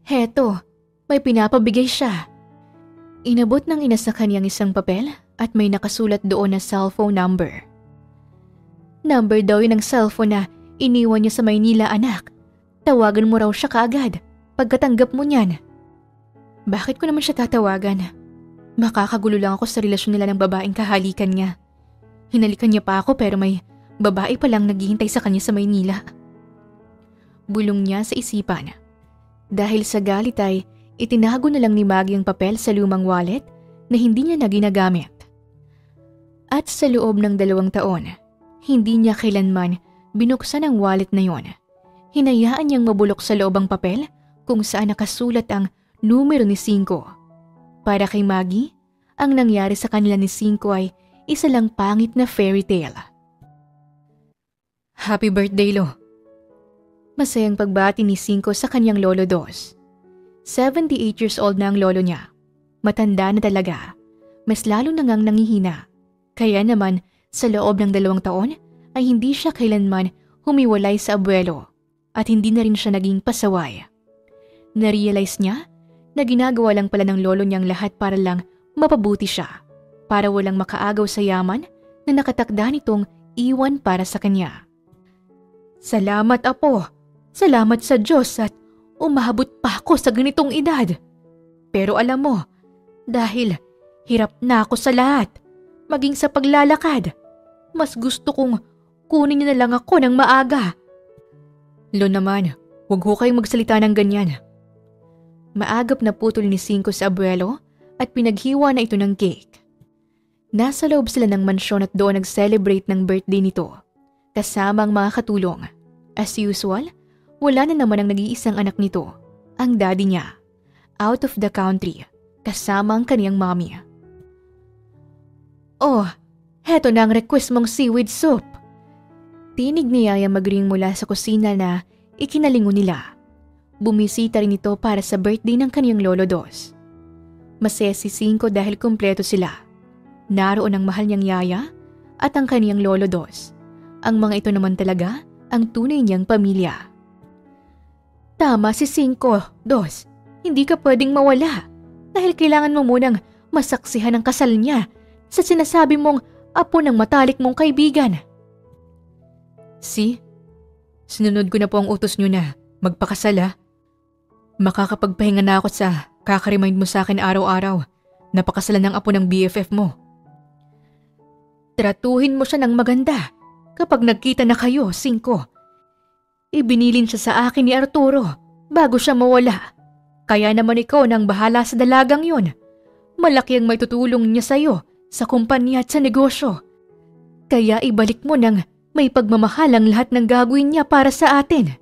B: Heto, may pinapabigay siya. Inabot ng ina sa kanyang isang papel at may nakasulat doon na cellphone number. Number daw yun ng cellphone na iniwan niya sa Maynila, anak. Tawagan mo raw siya kaagad pagkatanggap mo niyan. Bakit ko naman siya tatawagan? Makakagulo lang ako sa relasyon nila ng babaeng kahalikan niya. Hinalikan niya pa ako pero may babae pa lang naghihintay sa kanya sa Maynila. Bulong niya sa isipan. Dahil sa galit ay itinago na lang ni Maggie ang papel sa lumang wallet na hindi niya na ginagamit. At sa loob ng 2 taon, hindi niya kailanman binuksan ang wallet na yon. Hinayaan niyang mabulok sa loob ang papel kung saan nakasulat ang numero ni Cinco. Para kay Maggie, ang nangyari sa kanila ni Cinco ay isa lang pangit na fairy tale. Happy birthday, Lo. Masayang pagbati ni Cinco sa kanyang lolo Dos. 78 years old na ang lolo niya. Matanda na talaga. Mas lalo na ngang nangihina. Kaya naman, sa loob ng 2 taon, ay hindi siya kailanman humiwalay sa abuelo at hindi na rin siya naging pasaway. Narealize niya na ginagawa lang pala ng lolo niyang lahat para lang mapabuti siya, para walang makaagaw sa yaman na nakatakda nitong iwan para sa kanya. Salamat, Apo. Salamat sa Diyos at umabot pa ako sa ganitong edad. Pero alam mo, dahil hirap na ako sa lahat, maging sa paglalakad, mas gusto kong kunin niyo na lang ako ng maaga. Lo naman, huwag ho kayong magsalita ng ganyan. Maagap na putol ni Cinco sa abuelo at pinaghiwa na ito ng cake. Nasa loob sila ng mansyon at doon nag-celebrate ng birthday nito, kasama ang mga katulong. As usual, wala na naman ang nag-iisang anak nito, ang daddy niya, out of the country, kasama ang kaniyang mommy. Oh, heto na ang request mong seaweed soup. Tinig ni Yaya Magring mula sa kusina na ikinalingon nila. Bumisita rin ito para sa birthday ng kaniyang lolo Dos. Masaya si Cinco dahil kumpleto sila. Naroon ang mahal niyang yaya at ang kaniyang lolo Dos. Ang mga ito naman talaga ang tunay niyang pamilya. Tama si Cinco, Dos. Hindi ka pwedeng mawala dahil kailangan mo munang masaksihan ang kasal niya sa sinasabi mong apo ng matalik mong kaibigan. Sinunod ko na po ang utos niyo na
A: Magpakasal ha. Makakapagpahinga na ako sa kakaremind mo sa akin araw-araw. Napakasalan ng apo ng BFF mo.
B: Tratuhin mo siya ng maganda. Kapag nagkita na kayo, 5. Ibinilin siya sa akin ni Arturo bago siya mawala. Kaya naman ikaw nang bahala sa dalagang yun. Malaki ang may tutulong niya sa'yo sa kumpanya at sa negosyo. Kaya ibalik mo nang may pagmamahal ang lahat ng gagawin niya para sa atin.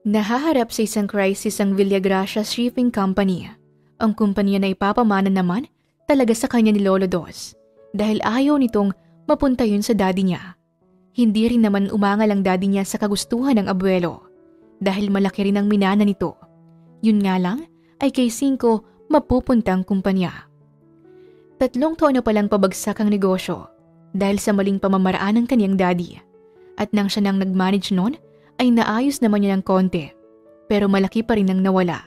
B: Nahaharap sa isang crisis ang Villagracia Shipping Company. Ang kumpanya na ipapamana naman talaga sa kanya ni Lolo Dos dahil ayaw nitong mapunta yun sa daddy niya. Hindi rin naman umangal ang daddy niya sa kagustuhan ng abuelo dahil malaki rin ang minana nito. Yun nga lang ay kay 5 mapupunta ang kumpanya. 3 taon na palang pabagsak ang negosyo dahil sa maling pamamaraan ng kaniyang daddy. At nang siya nang nag-manage noon ay naayos naman niya ng konti pero malaki pa rin ang nawala.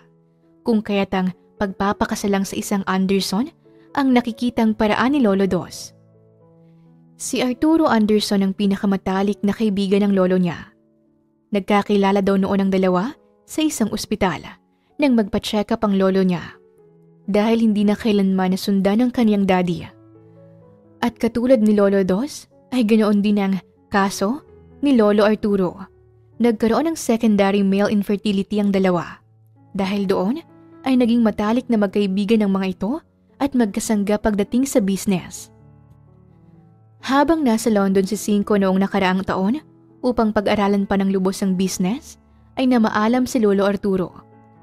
B: Kung kaya't ang pagpapakasalang sa isang Anderson ang nakikitang paraan ni Lolo Dos. Si Arturo Anderson ang pinakamatalik na kaibigan ng lolo niya. Nagkakilala daw noon ang dalawa sa isang ospital nang magpa-check up ang lolo niya dahil hindi na kailanman nasundan ng kaniyang daddy. At katulad ni Lolo Dos ay ganoon din ang kaso ni Lolo Arturo. Nagkaroon ng secondary male infertility ang dalawa. Dahil doon ay naging matalik na magkaibigan ng mga ito at magkasangga pagdating sa business. Habang nasa London si 5 noong nakaraang taon upang pag-aralan pa ng lubos ang business, ay namaalam si Lolo Arturo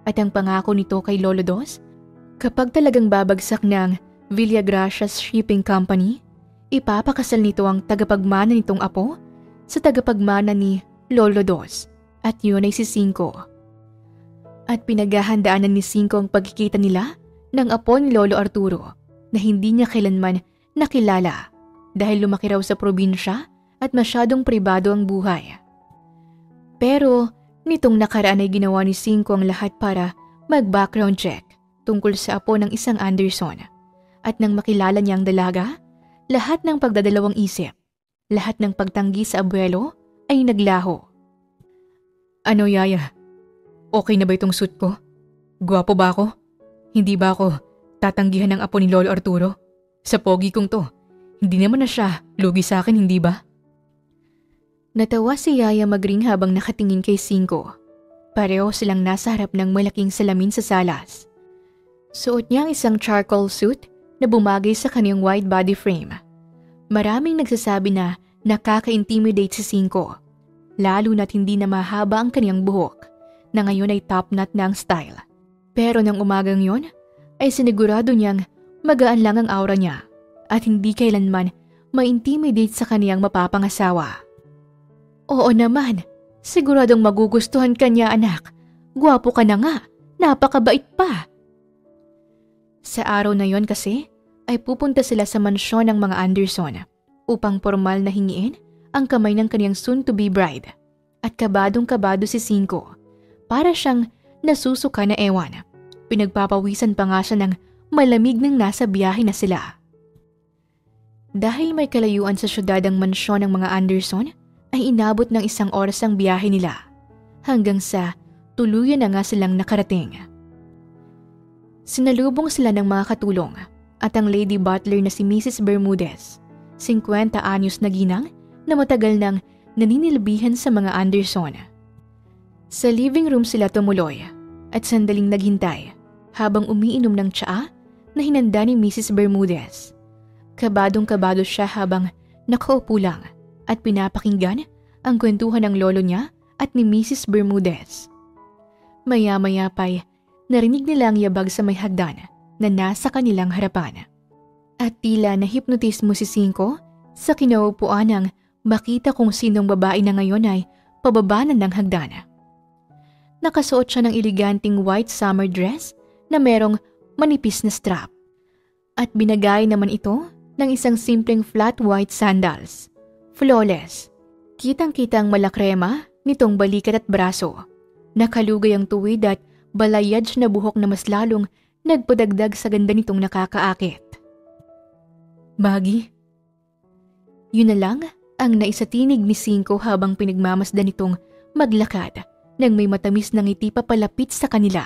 B: at ang pangako nito kay Lolo Dos, kapag talagang babagsak ng Villagracia Shipping Company, ipapakasal nito ang tagapagmana nitong apo sa tagapagmana ni Lolo Dos at yun ay si 5. At pinaghahandaanan ni 5 ang pagkikita nila ng apo ni Lolo Arturo na hindi niya kailanman nakilala dahil lumaki raw sa probinsya at masyadong pribado ang buhay. Pero nitong nakaraan ay ginawa ni 5 ang lahat para mag-background check tungkol sa apo ng isang Anderson. At nang makilala niya ang dalaga, lahat ng pagdadalawang isip, lahat ng pagtanggi sa abuelo ay naglaho.
A: Ano yaya? Okay na ba itong suit ko? Gwapo ba ako? Hindi ba ako tatanggihan ng apo ni Lolo Arturo? Sa pogi kong to, hindi naman na siya lugi sa akin, hindi ba?
B: Natawa si Yaya Magring habang nakatingin kay 5. Pareho silang nasa harap ng malaking salamin sa salas. Suot niya ang isang charcoal suit na bumagay sa kanyang wide body frame. Maraming nagsasabi na nakaka-intimidate si 5, lalo na't hindi na mahaba ang kanyang buhok, na ngayon ay top knot na ang style. Pero nang umagang yon, ay sinigurado niyang magaan lang ang aura niya at hindi kailanman ma-intimidate sa kaniyang mapapangasawa. Oo naman, siguradong magugustuhan ka niya anak. Gwapo ka na nga, napakabait pa. Sa araw na yon kasi, ay pupunta sila sa mansyon ng mga Anderson upang formal na hingiin ang kamay ng kaniyang soon-to-be bride. At kabadong-kabado si 5, para siyang nasusuka na ewan. Pinagpapawisan pa nga siya ng malamig nang nasa biyahe na sila. Dahil may kalayuan sa syudad ang mansyon ng mga Anderson, ay inabot ng 1 oras ang biyahe nila, hanggang sa tuluyan na nga silang nakarating. Sinalubong sila ng mga katulong at ang lady butler na si Mrs. Bermudez, 50 anyos na ginang na matagal nang naninilbihan sa mga Anderson. Sa living room sila tumuloy at sandaling naghintay habang umiinom ng tsaa na hinanda ni Mrs. Bermudez. Kabadong-kabado siya habang nakaupo lang at pinapakinggan ang kwentuhan ng lolo niya at ni Mrs. Bermudez. Maya-maya pa'y narinig nila ang yabag sa may hagdan na nasa kanilang harapan. At tila nahipnotismo si 5 sa kinaupuan ng makita kung sinong babae na ngayon ay pababanan ng hagdan. Nakasuot siya ng eleganting white summer dress na merong manipis na strap. At binagay naman ito ng isang simpleng flat white sandals. Flawless. Kitang-kita ang malakrema nitong balikat at braso. Nakalugay ang tuwid at balayage na buhok na mas lalong nagpadagdag sa ganda nitong nakakaakit. Maggie? Yun na lang ang naisatinig ni 5 habang pinagmamasdan nitong maglakad nang may matamis na ngiti papalapit sa kanila.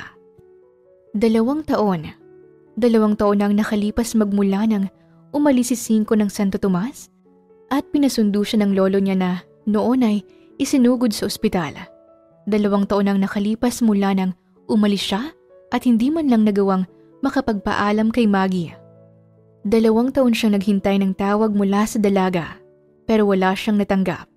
B: 2 taon. 2 taon na ang nakalipas magmula nang umalis si Cinco ng Santo Tomas at pinasundo siya ng lolo niya na noon ay isinugod sa ospital. 2 taon ang nakalipas mula nang umalis siya at hindi man lang nagawang makapagpaalam kay Maggie. 2 taon siyang naghintay ng tawag mula sa dalaga pero wala siyang natanggap.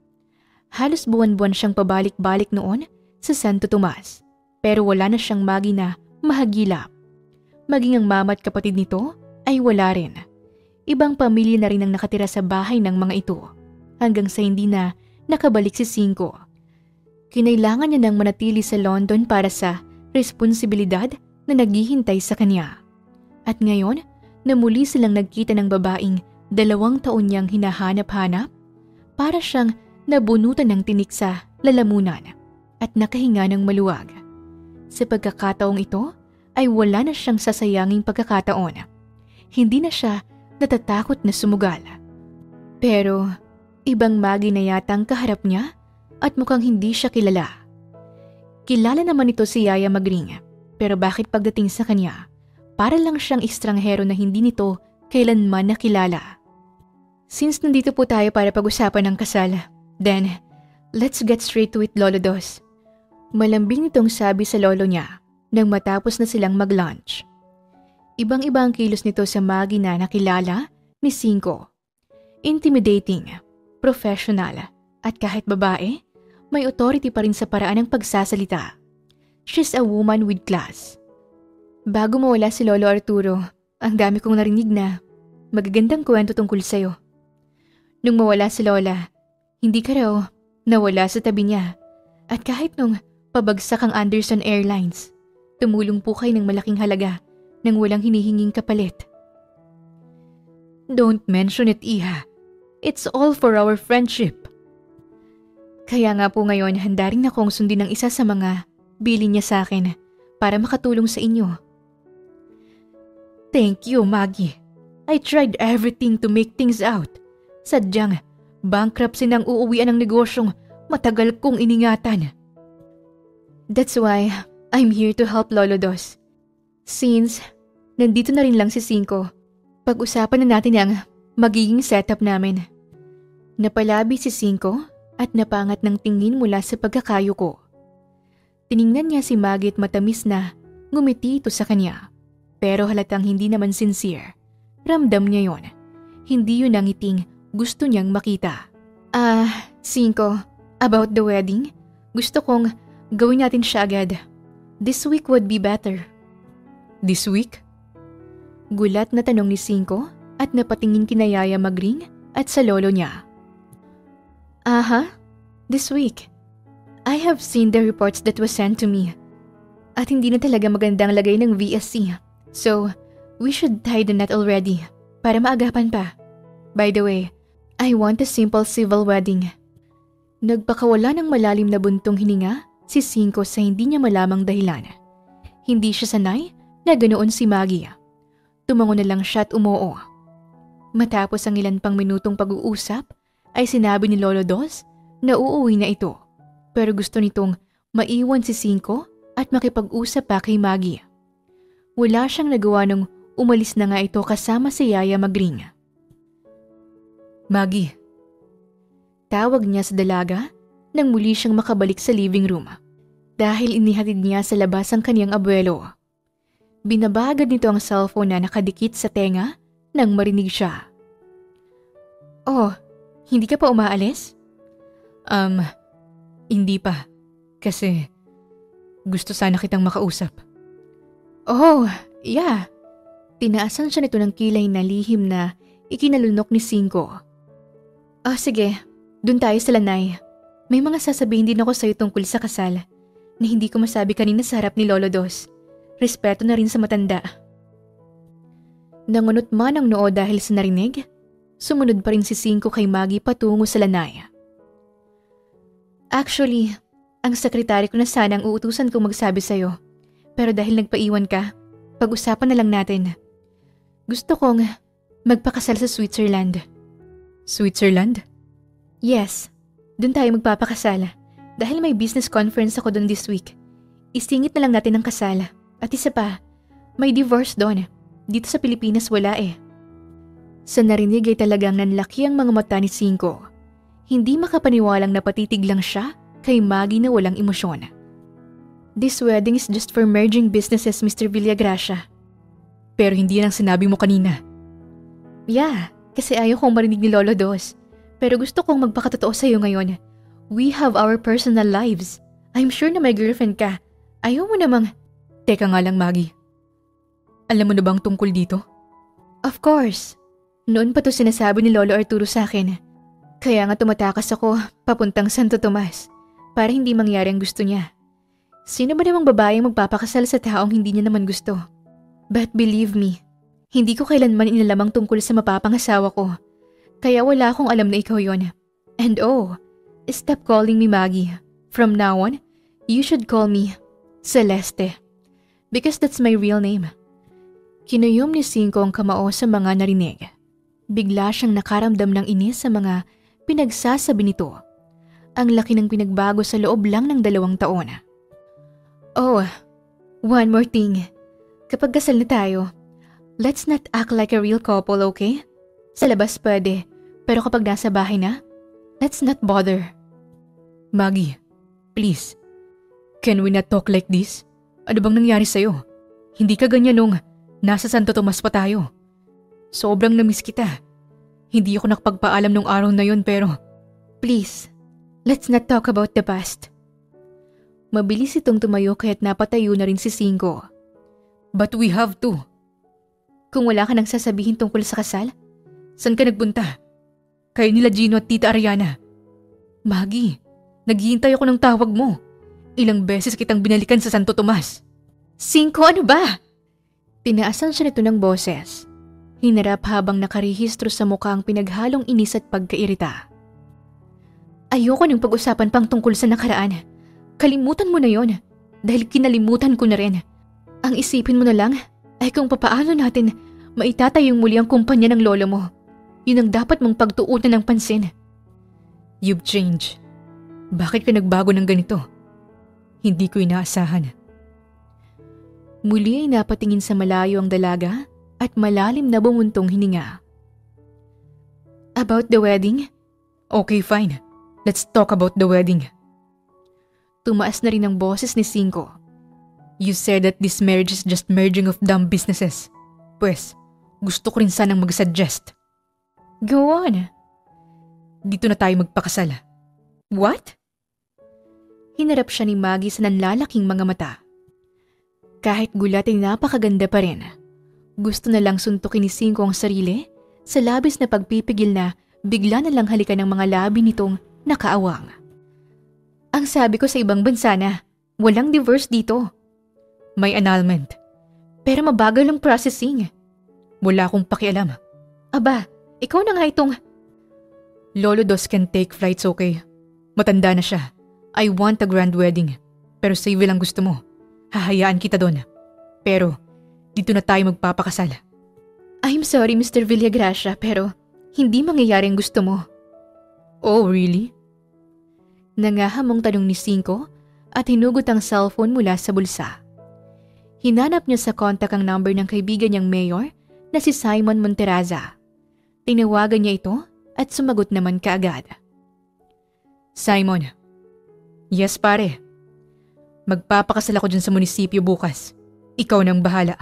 B: Halos buwan-buwan siyang pabalik-balik noon sa Santo Tomas pero wala na siyang Maggie na mahagilap. Maging ang mama at kapatid nito ay wala rin. Ibang pamilya na rin ang nakatira sa bahay ng mga ito hanggang sa hindi na nakabalik si Cinco. Kinailangan niya nang manatili sa London para sa responsibilidad na naghihintay sa kanya. At ngayon, na muli silang nagkita ng babaeng 2 taon niyang hinahanap-hanap, para siyang nabunutan ng tinik sa lalamunan at nakahinga ng maluwag. Sa pagkakataong ito ay wala na siyang sasayanging pagkakataon. Hindi na siya natatakot na sumugal. Pero ibang Maggie na yata ang kaharap niya at mukhang hindi siya kilala. Kilala naman ito si Yaya Magring, pero bakit pagdating sa kanya, para lang siyang estranghero na hindi nito kailanman nakilala. Since nandito po tayo para pag-usapan ng kasal, then let's get straight to it, Lolo Dos. Malambing nitong sabi sa lolo niya nang matapos na silang mag-lunch. Ibang-iba ang kilos nito sa Maggie na nakilala ni Cinco. Intimidating, professional, at kahit babae, may authority pa rin sa paraan ng pagsasalita. She's a woman with class. Bago mawala si Lolo Arturo, ang dami kong narinig na magagandang kwento tungkol sa'yo. Nung mawala si Lola, hindi ka raw nawala sa tabi niya. At kahit nung pabagsak ang Anderson Airlines, tumulong po kayo ng malaking halaga nang walang hinihinging kapalit. Don't mention it, Iha. It's all for our friendship. Kaya nga po ngayon handa rin akong sundin ng isa sa mga bilin niya sa akin para makatulong sa inyo. Thank you, Maggie. I tried everything to make things out. Sadyang bankruptcy nang uuwian ng negosyong matagal kong iningatan. That's why I'm here to help, Lolo Dos. Since nandito na rin lang si Cinco, pag-usapan na natin ang magiging setup namin. Napalabi si Cinco at napangat ng tingin mula sa pagkakayo ko. Tiningnan niya si Maggie at matamis na ngumiti ito sa kanya. Pero halatang hindi naman sincere. Ramdam niya yon. Hindi yun ang ngiting gusto niyang makita. Cinco, about the wedding, gusto kong gawin natin siya agad. This week would be better. This week? Gulat na tanong ni Cinco at napatingin kina Yaya Magring at sa lolo niya. This week. I have seen the reports that was sent to me. At hindi na talaga magandang lagay ng VSC. So, we should tie the knot already para maagapan pa. By the way, I want a simple civil wedding. Nagpakawala ng malalim na buntong hininga si Cinco sa hindi niya malamang dahilan. Hindi siya sanay na ganoon si Maggie. Tumango na lang siya at umoo. Matapos ang ilan pang minutong pag-uusap, ay sinabi ni Lolo Dos na uuwi na ito. Pero gusto nitong maiwan si Cinco at makipag-usap pa kay Maggie. Wala siyang nagawa nung umalis na nga ito kasama si Yaya Magring. Maggie. Tawag niya sa dalaga nang muli siyang makabalik sa living room dahil inihatid niya sa labas ang kanyang abuelo. Binabagad nito ang cellphone na nakadikit sa tenga nang marinig siya. Oh, hindi ka pa umaalis? Hindi pa. Kasi gusto sana kitang makausap. Oh, yeah. Tinaasan siya nito ng kilay na lihim na ikinalunok ni Cinco. Sige. Doon tayo sa lanay. May mga sasabihin din ako sa'yo tungkol sa kasal na hindi ko masabi kanina sa harap ni Lolo Dos. Respeto na rin sa matanda. Nangunot man ang noo dahil sa narinig, sumunod pa rin si Cinco kay Maggie patungo sa lanay. Actually, ang sekretary ko na sana ang uutusan kong magsabi sa'yo. Pero dahil nagpaiwan ka, pag-usapan na lang natin. Gusto kong magpakasal sa Switzerland. Switzerland? Yes, doon tayo magpapakasal. Dahil may business conference ako doon this week, isingit na lang natin ang kasal. At isa pa, may divorce doon. Dito sa Pilipinas wala eh. Sa narinig ay talagang nanlaki ang mga mata ni Cinco. Hindi makapaniwalang napatitig lang siya kay Maggie na walang emosyon. This wedding is just for merging businesses, Mr. Villagracia.
A: Pero hindi yan ang sinabi mo kanina.
B: Yeah, kasi ayaw kong marinig ni Lolo Dos. Pero gusto kong magpakatotoo sa'yo ngayon. We have our personal lives. I'm sure na may girlfriend ka. Ayaw mo namang...
A: Teka nga lang, Maggie. Alam mo na bang tungkol dito?
B: Of course. Noon pa to sinasabi ni Lolo Arturo sa akin. Kaya nga tumatakas ako papuntang Santo Tomas para hindi mangyari ang gusto niya. Sino ba namang babaeng magpapakasal sa taong hindi niya naman gusto? But believe me, hindi ko kailanman inalamang tungkol sa mapapangasawa ko. Kaya wala akong alam na ikaw yon. And oh, stop calling me Maggie. From now on, you should call me Celeste. Because that's my real name. Kinuyom ni Cinco ang kamao sa mga narinig. Bigla siyang nakaramdam ng inis sa mga pinagsasabi nito. Ang laki ng pinagbago sa loob lang ng 2 taon. Oh, one more thing. Kapag kasal na tayo, let's not act like a real couple, okay? Sa labas pwede, pero kapag nasa bahay na, let's not bother.
A: Maggie, please. Can we not talk like this? Ano bang nangyari sa'yo? Hindi ka ganyan nung nasa Santo Tomas pa tayo. Sobrang namiss kita. Hindi ako nakapagpaalam nung araw na yon pero...
B: Please, let's not talk about the past. Mabilis itong tumayo kaya't napatayo na rin si Cinco.
A: But we have to.
B: Kung wala ka nang sasabihin tungkol sa kasal,
A: saan ka nagpunta? Kayo nila Gino at Tita Ariana. Maggie, naghihintay ako ng tawag mo. Ilang beses kitang binalikan sa Santo Tomas.
B: Cinco, ano ba? Tinaasan siya nito ng boses. Hinarap habang nakarehistro sa mukha ang pinaghalong inis at pagkairita. Ayoko nang pag-usapan pang tungkol sa nakaraan. Kalimutan mo na yon dahil kinalimutan ko na rin. Ang isipin mo na lang ay kung papaano natin maitatayong muli ang kumpanya ng lolo mo. Yun ang dapat mong pagtuunan ng pansin.
A: You've changed. Bakit ka nagbago ng ganito? Hindi ko inaasahan.
B: Muli ay napatingin sa malayo ang dalaga at malalim na bumuntong hininga. About the wedding?
A: Okay, fine. Let's talk about the wedding.
B: Tumaas na rin ang boses ni Cinco.
A: You said that this marriage is just merging of dumb businesses. Pues, gusto ko rin sanang mag-suggest.
B: Go on.
A: Dito na tayo magpakasal.
B: What? Hinarap siya ni Maggie sa nanlalaking mga mata. Kahit gulat ay napakaganda pa rin. Gusto na lang suntukin ni Cinco ang sarili sa labis na pagpipigil na bigla na lang halikan ng mga labi nitong nakaawang. Ang sabi ko sa ibang bansa na walang divorce dito.
A: May annulment.
B: Pero mabagal ang processing.
A: Wala akong pakialam.
B: Aba, ikaw na nga itong...
A: Lolo Dos can take flights, okay? Matanda na siya. I want a grand wedding. Pero civil ang gusto mo. Hahayaan kita doon. Pero, dito na tayo magpapakasal.
B: I'm sorry, Mr. Villagracia, pero hindi mangyayari ang gusto mo.
A: Oh, really?
B: Nangahamong tanong ni Cinco at hinugot ang cellphone mula sa bulsa. Hinanap niya sa kontak ang number ng kaibigan niyang mayor na si Simon Monteraza. Tinawagan niya ito at sumagot naman kaagad.
A: Simon. Yes, pare. Magpapakasal ako dyan sa munisipyo bukas. Ikaw nang bahala.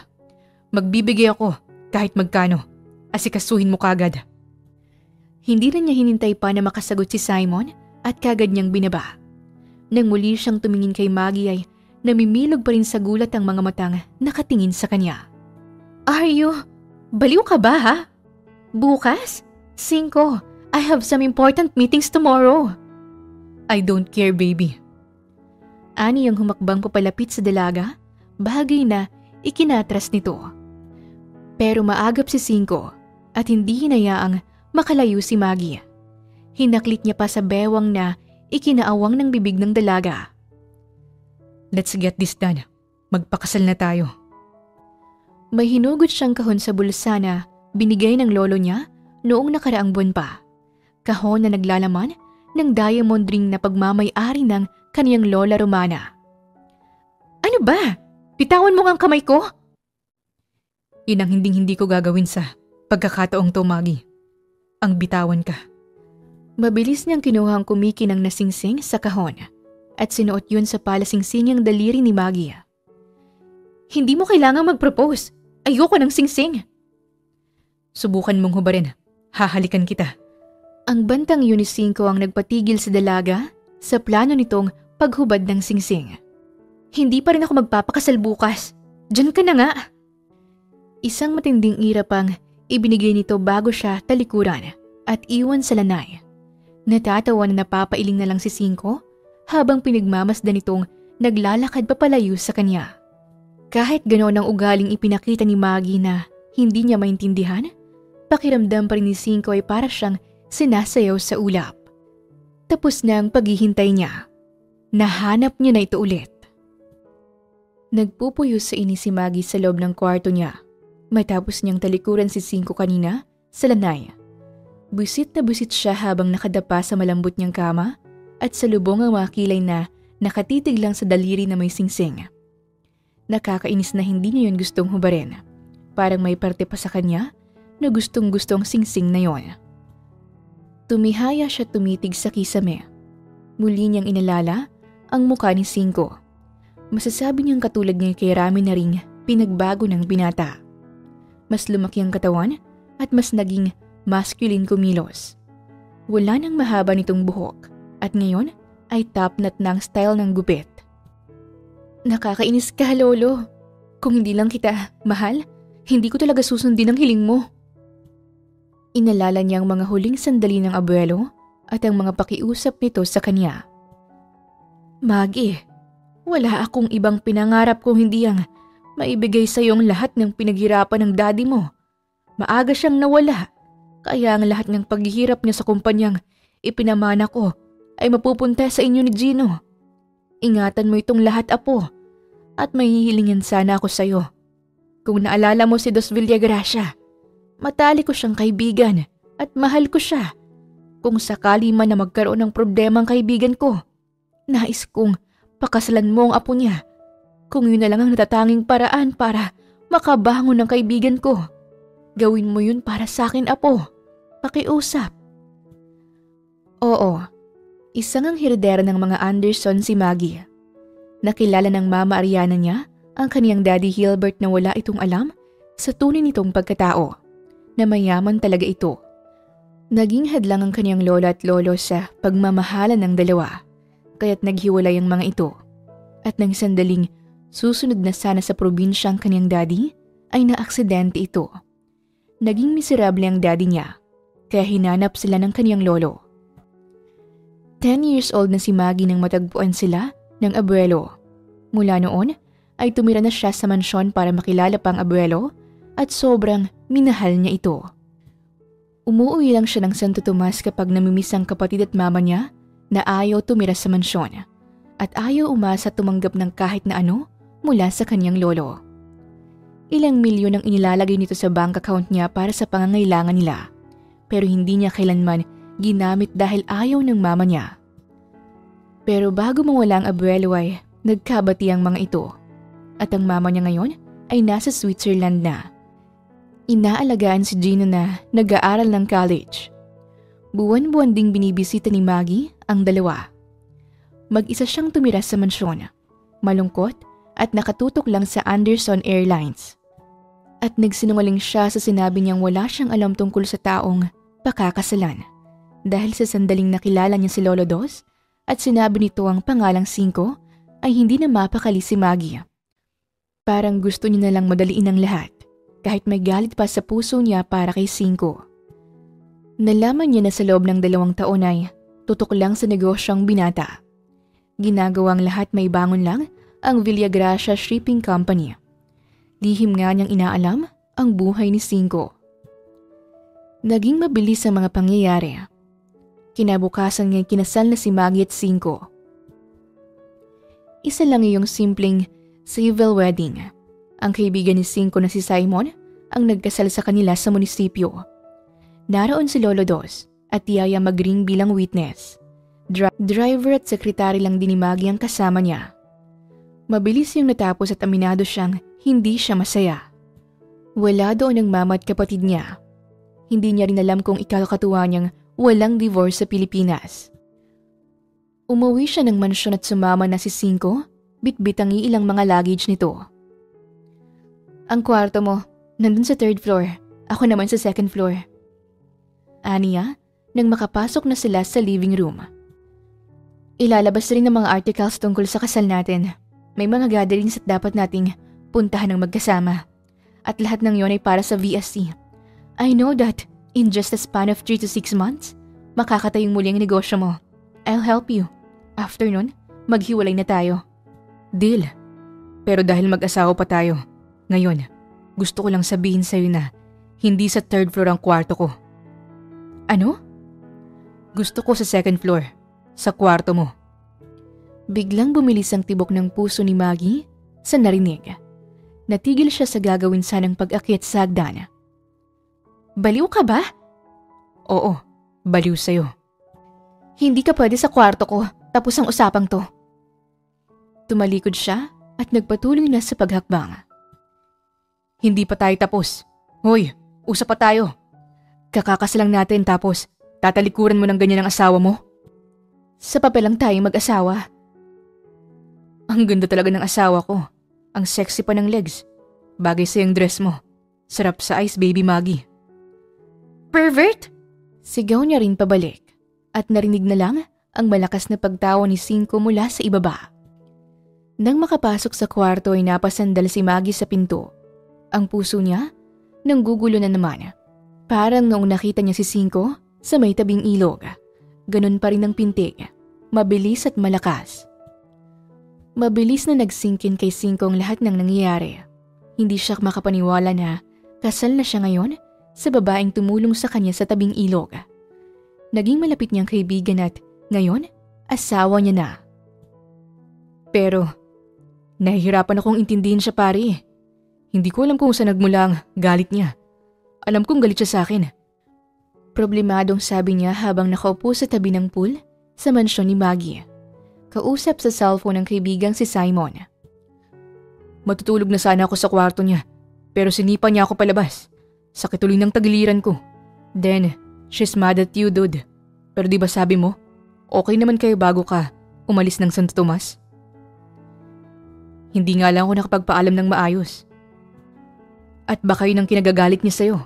A: Magbibigay ako kahit magkano. Asikasuhin mo kagad.
B: Hindi rin niya hinintay pa na makasagot si Simon at kagad niyang binaba. Nang muli siyang tumingin kay Maggie ay namimilog pa rin sa gulat ang mga matang nakatingin sa kanya. Are you? Baliw ka ba ha? Bukas? 5. I have some important meetings tomorrow.
A: I don't care, baby.
B: Ani ang humakbang papalapit sa dalaga, bagay na ikinatras nito. Pero maagap si 5 at hindi hinayaang makalayo si Maggie. Hinaklit niya pa sa bewang na ikinaawang ng bibig ng dalaga.
A: Let's get this done. Magpakasal na tayo.
B: May hinugot siyang kahon sa bulsa na binigay ng lolo niya noong nakaraang buwan pa. Kahon na naglalaman ng diamond ring na pagmamay-ari ng kaniyang Lola Romana.
A: Ano ba? Bitawan mo ang kamay ko? Yun ang hindi ko gagawin sa pagkakataong to, Maggie. Ang bitawan ka.
B: Mabilis niyang kinuha ang kumiki ng nasingsing sa kahon at sinuot yun sa palasingsingyang daliri ni Maggie.
A: Hindi mo kailangang mag-propose. Ayoko ng singsing. Subukan mong hubarin. Hahalikan kita.
B: Ang bantang yun ni Cinco ang nagpatigil sa dalaga sa plano nitong paghubad ng singsing.
A: Hindi pa rin ako magpapakasal bukas. Diyan ka na nga.
B: Isang matinding irap ang ibinigay nito bago siya talikuran at iwan sa lanay. Natatawa na napapailing na lang si Cinco habang pinagmamasdan nitong naglalakad papalayo sa kanya. Kahit ganoon ang ugaling ipinakita ni Maggie na hindi niya maintindihan, pakiramdam pa rin ni Cinco ay para siyang sinasayaw sa ulap. Tapos na ang paghihintay niya. Nahanap niya na ito ulit. Nagpupuyo sa inis si Maggie sa loob ng kwarto niya matapos niyang talikuran si Cinco kanina sa lanay. Busit na busit siya habang nakadapa sa malambot niyang kama at sa lubong ang mga kilay na nakatitig lang sa daliri na may singsing. Nakakainis na hindi niya yun gustong hubarin. Parang may parte pa sa kanya na gustong-gustong singsing na yon. Tumihaya siya tumitig sa kisame. Muli niyang inalala ang mukha ni Cinco. Masasabi niyang katulad niya kay Rami na ring pinagbago ng binata. Mas lumaki ang katawan at mas naging masculine kumilos. Wala nang mahaba nitong buhok at ngayon ay top knot na ang style ng gupit. Nakakainis ka, Lolo. Kung hindi lang kita mahal, hindi ko talaga susundin ang hiling mo. Inalala niya ang mga huling sandali ng abuelo at ang mga pakiusap nito sa kanya. Maggie, wala akong ibang pinangarap kung hindi ang maibigay sa iyong lahat ng pinaghirapan ng daddy mo. Maaga siyang nawala, kaya ang lahat ng paghihirap niya sa kumpanyang ipinamana ko ay mapupunta sa inyo ni Gino. Ingatan mo itong lahat, Apo, at may hihilingin sana ako sa iyo. Kung naalala mo si Dos Villagracia, matali ko siyang kaibigan at mahal ko siya. Kung sakali man na magkaroon ng problema ang kaibigan ko, nais kong pakasalan mo ang apo niya. Kung yun na lang ang natatanging paraan para makabangon ng kaibigan ko. Gawin mo yun para sa akin, Apo. Pakiusap. Oo, isang ang heredera ng mga Anderson si Maggie. Nakilala ng Mama Ariana niya ang kaniyang Daddy Hilbert na wala itong alam sa tunay nitong pagkatao, na mayaman talaga ito. Naging hadlang ang kaniyang lola at lolo sa pagmamahalan ng dalawa, kaya't naghiwalay ang mga ito. At nang sandaling susunod na sana sa probinsya ang kaniyang daddy, ay naaksidente ito. Naging miserable ang daddy niya, kaya hinanap sila ng kaniyang lolo. 10 years old na si Maggie nang matagpuan sila ng abuelo. Mula noon ay tumira na siya sa mansyon para makilala pa ang abuelo at sobrang minahal niya ito. Umuwi lang siya ng Santo Tomas kapag namimiss ang kapatid at mama niya na ayaw tumira sa mansyon at ayaw umasa tumanggap ng kahit na ano mula sa kanyang lolo. Ilang milyon ang inilalagay nito sa bank account niya para sa pangangailangan nila, pero hindi niya kailanman ginamit dahil ayaw ng mama niya. Pero bago mawala ang abuelo ay nagkabati ang mga ito at ang mama niya ngayon ay nasa Switzerland na. Inaalagaan si Gino na nag-aaral ng college. Buwan-buwan ding binibisita ni Maggie ang dalawa. Mag-isa siyang tumira sa mansyon, malungkot at nakatutok lang sa Anderson Airlines. At nagsinungaling siya sa sinabi niyang wala siyang alam tungkol sa taong pakakasalan dahil sa sandaling nakilala niya si Lolo Dos at sinabi nito ang pangalang Cinco ay hindi na mapakali si Maggie. Parang gusto niya na lang madaliin ang lahat kahit may galit pa sa puso niya para kay Cinco. Nalaman niya na sa loob ng 2 taon ay tutok lang sa negosyong binata. Ginagawang lahat may bangon lang ang Villagracia Shipping Company. Lihim nga niyang inaalam ang buhay ni Cinco. Naging mabilis ang mga pangyayari. Kinabukasan nga'y kinasal na si Maggie at Cinco. Isa lang iyong simpleng civil wedding. Ang kaibigan ni Cinco na si Simon ang nagkasal sa kanila sa munisipyo. Naroon si Lolo Dos at Tiyaya Magring bilang witness. Driver at sekretary lang din ni Maggie ang kasama niya. Mabilis yung natapos at aminado siyang hindi siya masaya. Wala doon ang mama at kapatid niya. Hindi niya rin alam kung ikakatuwa niyang walang divorce sa Pilipinas. Umuwi siya ng mansyon at sumama na si Cinco, bitbit ang ilang mga luggage nito. Ang kwarto mo, nandun sa 3rd floor. Ako naman sa 2nd floor. Aniya, nang makapasok na sila sa living room. Ilalabas rin ng mga articles tungkol sa kasal natin. May mga gatherings at dapat nating puntahan ng magkasama. At lahat ng yon ay para sa VSC. I know that in just a span of 3 to 6 months, makakatayong muli ang negosyo mo. I'll help you. After nun, maghiwalay na tayo.
A: Deal. Pero dahil mag-asawa pa tayo, ngayon, gusto ko lang sabihin sa'yo na hindi sa 3rd floor ang kwarto ko.
B: Ano?
A: Gusto ko sa 2nd floor, sa kwarto mo.
B: Biglang bumilis ang tibok ng puso ni Maggie sa narinig. Natigil siya sa gagawin sanang pag-akyat sa hagdan. Baliw ka ba?
A: Oo, baliw sa'yo.
B: Hindi ka pwede sa kwarto ko, tapos ang usapang to. Tumalikod siya at nagpatuloy na sa paghakbang.
A: Hindi pa tayo tapos. Hoy, usap pa tayo. Kakakasal lang natin tapos tatalikuran mo ng ganyan ang asawa mo?
B: Sa papel lang tayong mag-asawa.
A: Ang ganda talaga ng asawa ko. Ang sexy pa ng legs. Bagay sa yung dress mo. Sarap sa eyes, baby Maggie.
B: Pervert! Sigaw niya rin pabalik. At narinig na lang ang malakas na pagtawa ni Cinco mula sa ibaba. Nang makapasok sa kwarto ay napasandal si Maggie sa pinto. Ang puso niya nanggugulo na naman. Parang noong nakita niya si Cinco sa may tabing ilog. Ganun pa rin ang pintig. Mabilis at malakas. Mabilis na nagsinkin kay Cinco ang lahat ng nangyayari. Hindi siya makapaniwala na kasal na siya ngayon sa babaeng tumulong sa kanya sa tabing ilog. Naging malapit niyang kaibigan at ngayon, asawa niya na.
A: Pero, nahihirapan akong intindihin siya pare. Hindi ko alam kung saan nagmula ang galit niya. Alam kong galit siya sa akin.
B: Problemadong sabi niya habang nakaupo sa tabi ng pool sa mansyon ni Maggie. Kausap sa cellphone ng kaibigang si Simon.
A: Matutulog na sana ako sa kwarto niya, pero sinipa niya ako palabas. Sakit tuloy ng tagiliran ko. Then, she's mad at you, dude. Pero di ba sabi mo, okay naman kayo bago ka umalis ng Santo Tomas? Hindi nga lang ako nakapagpaalam ng maayos. At baka yun ang kinagagalit niya sa'yo.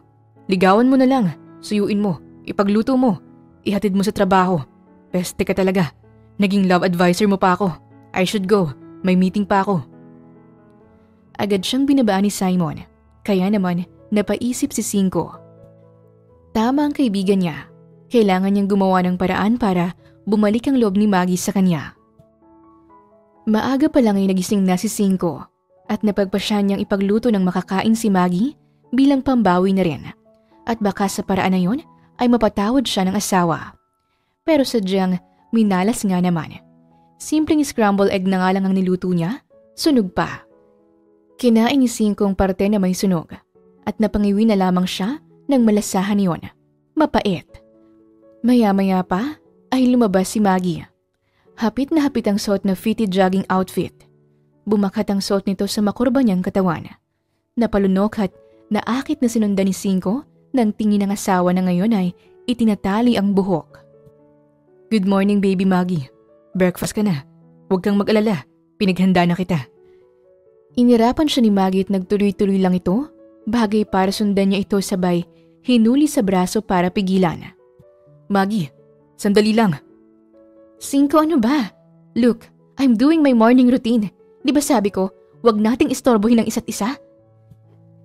A: Ligawan mo na lang, suyuin mo, ipagluto mo, ihatid mo sa trabaho. Peste ka talaga. Naging love advisor mo pa ako. I should go. May meeting pa ako.
B: Agad siyang binabaan ni Simon. Kaya naman, napaisip si Cinco. Tama ang kaibigan niya. Kailangan niyang gumawa ng paraan para bumalik ang loob ni Maggie sa kanya. Maaga pa lang ay nagising na si Cinco at napagpasya niyang ipagluto ng makakain si Maggie bilang pambawi na rin. At baka sa paraan na yun ay mapatawad siya ng asawa. Pero sadyang minalas nga naman. Simpleng scrambled egg na nga lang ang niluto niya, sunog pa. Kinain ni Cinco ang parte na may sunog at napangiwi na lamang siya ng malasahan yon. Mapait. Maya-maya pa ay lumabas si Maggie. Hapit na hapit ang suot na fitted jogging outfit. Bumakat ang suot nito sa makurba niyang katawan. Napalunok at naakit na sinundan ni Cinco nang tingin ng asawa na ngayon ay itinatali ang buhok. Good morning, baby Maggie. Breakfast ka na. Huwag kang mag-alala. Pinaghanda na kita. Inirapan siya ni Maggie at nagtuloy-tuloy lang ito. Bagay para sundan niya ito sabay hinuli sa braso para pigilan. Maggie, sandali lang. Cinco, ano ba? Look, I'm doing my morning routine. Di ba sabi ko, wag nating istorbohin ang isa't isa?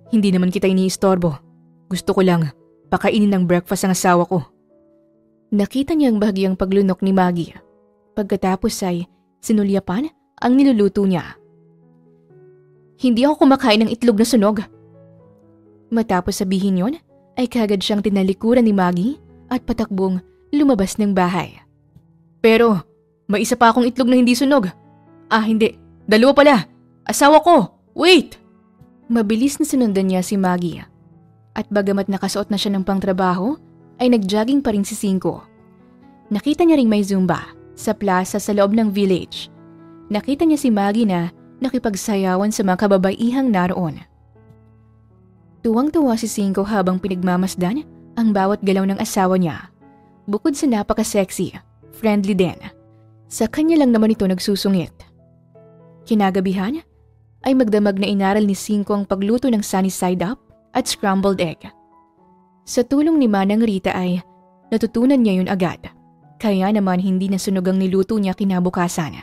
B: Hindi naman kita iniistorbo. Gusto ko lang, pakainin ng breakfast ang asawa ko. Nakita niya ang bahagyang paglunok ni Maggie. Pagkatapos ay sinulyapan ang niluluto niya. Hindi ako kumakain ng itlog na sunog. Matapos sabihin yon, ay kagad siyang tinalikuran ni Maggie at patakbong lumabas ng bahay. Pero, may isa pa akong itlog na hindi sunog. Ah, hindi. Dalawa pala. Asawa ko. Wait! Mabilis na sinundan niya si Maggie. At bagamat nakasuot na siya ng pangtrabaho, ay nagjogging pa rin si Cinco. Nakita niya ring may Zumba Sa plaza sa loob ng village, nakita niya si Maggie na nakipagsayawan sa mga kababaihang naroon. Tuwang-tuwa si Cinco habang pinagmamasdan ang bawat galaw ng asawa niya. Bukod sa napaka-sexy, friendly din. Sa kanya lang naman ito nagsusungit. Kinagabihan ay magdamag na inaral ni Cinco ang pagluto ng sunny side up at scrambled egg. Sa tulong ni Manang Rita ay natutunan niya yun agad. Kaya naman hindi nasunog ang niluto niya kinabukasan.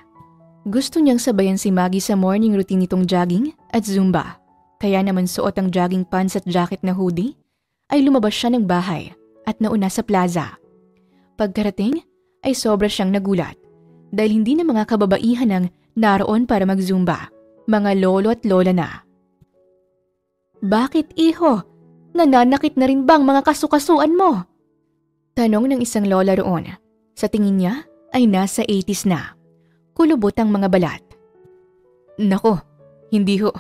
B: Gusto niyang sabayan si Maggie sa morning routine nitong jogging at Zumba. Kaya naman suot ang jogging pants at jacket na hoodie ay lumabas siya ng bahay at nauna sa plaza. Pagkarating ay sobra siyang nagulat dahil hindi na mga kababaihan ang naroon para mag-Zumba. Mga lolo at lola na. "Bakit, iho? Nananakit na rin bang mga kasukasuan mo?" Tanong ng isang lola roon. Sa tingin niya ay nasa 80s na. Kulubot ang mga balat. "Nako, hindi ho.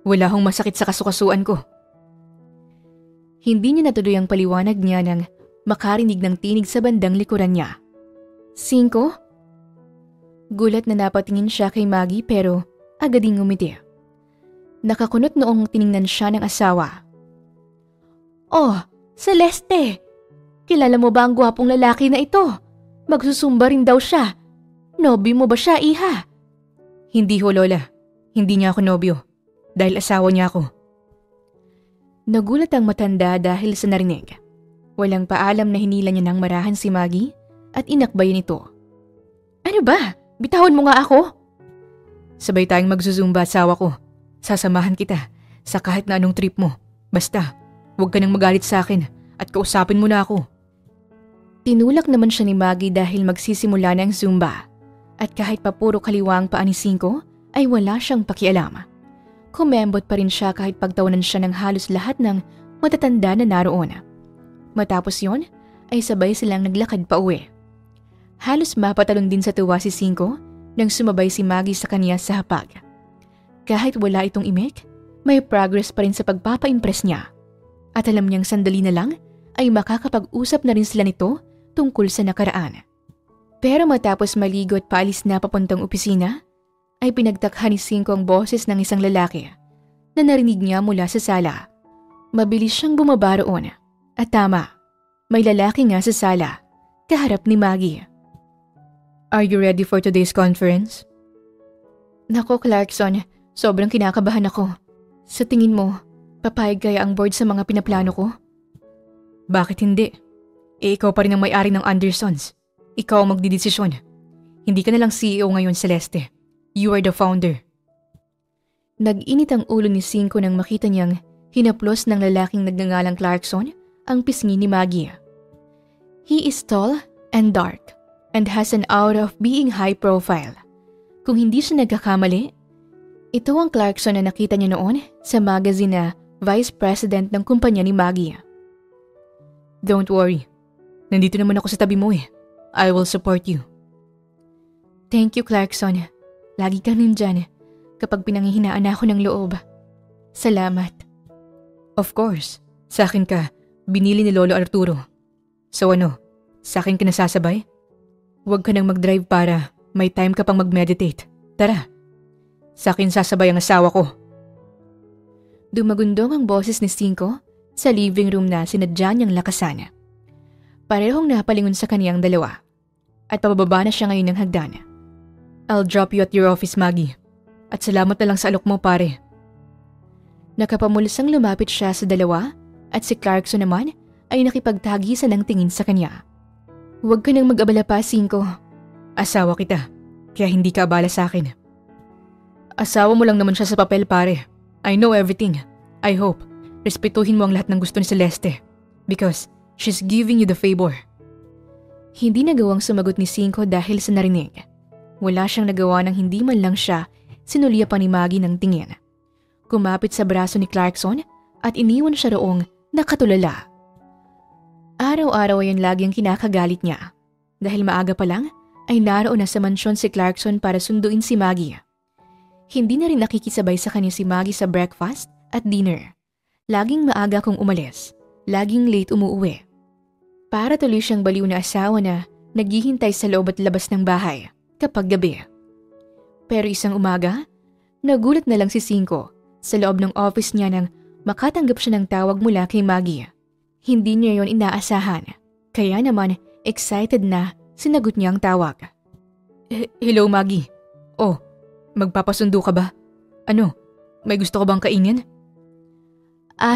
B: Wala hong masakit sa kasukasuan ko." Hindi niya natuloy ang paliwanag niya nang makarinig ng tinig sa bandang likuran niya. "Cinco?" Gulat na napatingin siya kay Maggie pero agad ding ngumiti. Nakakunot noong tiningnan siya ng asawa. "Oh, Celeste! Kilala mo ba ang gwapong lalaki na ito? Magsusumba rin daw siya. Nobyo mo ba siya, iha?" "Hindi ho, lola. Hindi niya ako nobyo. Dahil asawa niya ako." Nagulat ang matanda dahil sa narinig. Walang paalam na hinila niya ng marahan si Maggie at inakbayan ito. "Ano ba? Bitahon mo nga ako." "Sabay tayong magsusumba, asawa ko. Sasamahan kita sa kahit na anong trip mo. Basta, huwag ka nang magalit sa akin at kausapin mo na ako." Tinulak naman siya ni Maggie dahil magsisimula na ang Zumba. At kahit pa puro kaliwa ang paa ni Cinco, ay wala siyang pakialam. Kumembot pa rin siya kahit pagtawanan siya ng halos lahat ng matatanda na naroon. Matapos yon, ay sabay silang naglakad pa uwi. Halos mapatalon din sa tuwa si Cinco nang sumabay si Maggie sa kanya sa hapag. Kahit wala itong imik, may progress pa rin sa pagpapa-impress niya. At alam niyang sandali na lang ay makakapag-usap na rin sila nito tungkol sa nakaraan. Pero matapos maligo at paalis na papuntang opisina, ay pinagtakhan ni Cinco ang boses ng isang lalaki na narinig niya mula sa sala. Mabilis siyang bumaba roon. At tama, may lalaki nga sa sala, kaharap ni Maggie. "Are you ready for today's conference?" "Nako, Clarkson, sobrang kinakabahan ako. Sa tingin mo, papayag kaya ang board sa mga pinaplano ko?" "Bakit hindi? Ikaw pa rin ang may-ari ng Andersons. Ikaw ang magdidesisyon. Hindi ka na lang CEO ngayon, Celeste. You are the founder." Nag-init ang ulo ni Cinco nang makita niyang hinaplos ng lalaking nagngangalang Clarkson ang pisngi ni Maggie. He is tall and dark and has an aura of being high profile. Kung hindi siya nagkakamali, ito ang Clarkson na nakita niya noon sa magazine na vice president ng kumpanya ni Maggie. "Don't worry. Nandito naman ako sa tabi mo eh. I will support you." "Thank you, Clarkson. Lagi kang nandyan kapag pinanghihinaan ako ng loob. Salamat." "Of course. Sa akin ka, binili ni Lolo Arturo. So ano, sa akin ka nasasabay? Huwag ka nang mag-drive para may time ka pang mag-meditate. Tara. Sa akin sasabay ang asawa ko." Dumagundong ang boses ni Cinco sa living room na sinadya niyang lakasan. Parehong napalingon sa kaniyang dalawa at pababa na siya ngayon ng hagdan. "I'll drop you at your office, Maggie. At salamat na lang sa alok mo, pare." Nakapamulusang lumapit siya sa dalawa at si Clarkson naman ay nakipagtagisan ng tingin sa kanya. "Huwag ka nang mag-abala pa, Cinco. Asawa kita, kaya hindi ka abala sa akin." "Asawa mo lang naman siya sa papel, pare. I know everything. I hope respetuhin mo ang lahat ng gusto ni Celeste because she's giving you the favor." Hindi nagawang sumagot ni Cinco dahil sa narinig. Wala siyang nagawa nang hindi man lang siya sinulya pa ni Maggie ng tingin. Kumapit sa braso ni Clarkson at iniwan siya roong nakatulala. Araw-araw ayan lagi ang kinakagalit niya. Dahil maaga pa lang ay naroon na sa mansyon si Clarkson para sunduin si Maggie. Hindi na rin nakikisabay sa kanya si Maggie sa breakfast at dinner. Laging maaga kung umalis, laging late umuuwi. Para tuloy siyang baliw na asawa na naghihintay sa loob at labas ng bahay kapag gabi. Pero isang umaga, nagulat na lang si Cinco sa loob ng office niya nang makatanggap siya ng tawag mula kay Maggie. Hindi niya yon inaasahan, kaya naman excited na sinagot niya ang tawag.
A: Hello Maggie. Oh, magpapasundo ka ba? Ano, may gusto ka bang kainin?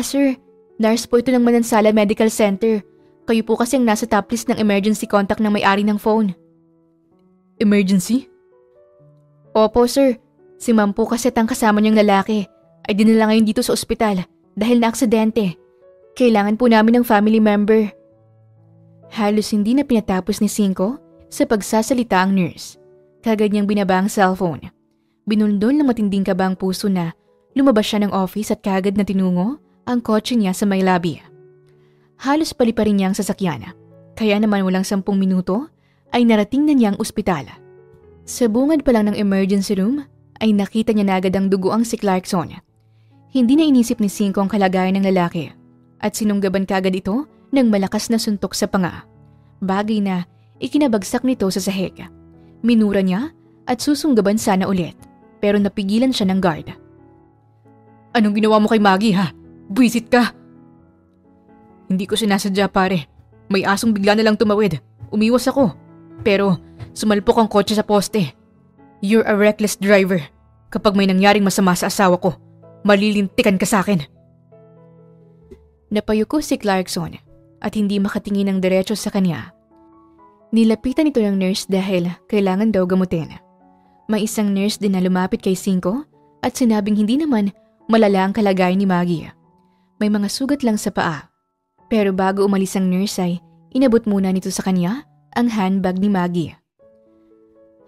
B: Sir, nurse po ito ng Manansala Medical Center. Kayo po kasi ang nasa top list ng emergency contact ng may-ari ng phone.
A: Emergency?
B: Opo sir, si ma'am po kasi at ang kasama niyang lalaki ay dinala ngayon dito sa ospital dahil na-aksidente. Kailangan po namin ng family member. Halos hindi na pinatapos ni Cinco sa pagsasalita ang nurse. Kagad niyang binaba ang cellphone. Binundol ng matinding kaba ang puso na lumabas siya ng office at kagad na tinungo ang kotse niya sa may lobby. Halos palipa rin niya ang sasakyan. Kaya naman walang 10 minuto ay narating na niya ang ospital. Sa bungad pa lang ng emergency room ay nakita niya na agad ang duguang si Clarkson. Hindi na inisip ni Cinco ang kalagayan ng lalaki at sinunggaban kaagad ito ng malakas na suntok sa panga. Bagay na ikinabagsak nito sa sahig. Minura niya at susunggaban sana ulit pero napigilan siya ng guard.
A: Anong ginawa mo kay Maggie ha? Buwisit ka! Hindi ko sinasadya pare. May asong bigla na lang tumawid. Umiwas ako. Pero sumalpok ang kotse sa poste. You're a reckless driver. Kapag may nangyaring masama sa asawa ko, malilintikan ka sa akin.
B: Napayuko si Clarkson at hindi makatingin ng diretso sa kanya. Nilapitan ito ng nurse dahil kailangan daw gamutin. May isang nurse din na lumapit kay Cinco at sinabing hindi naman malala ang kalagayan ni Maggie. May mga sugat lang sa paa. Pero bago umalis ang nurse ay inabot muna nito sa kanya ang handbag ni Maggie.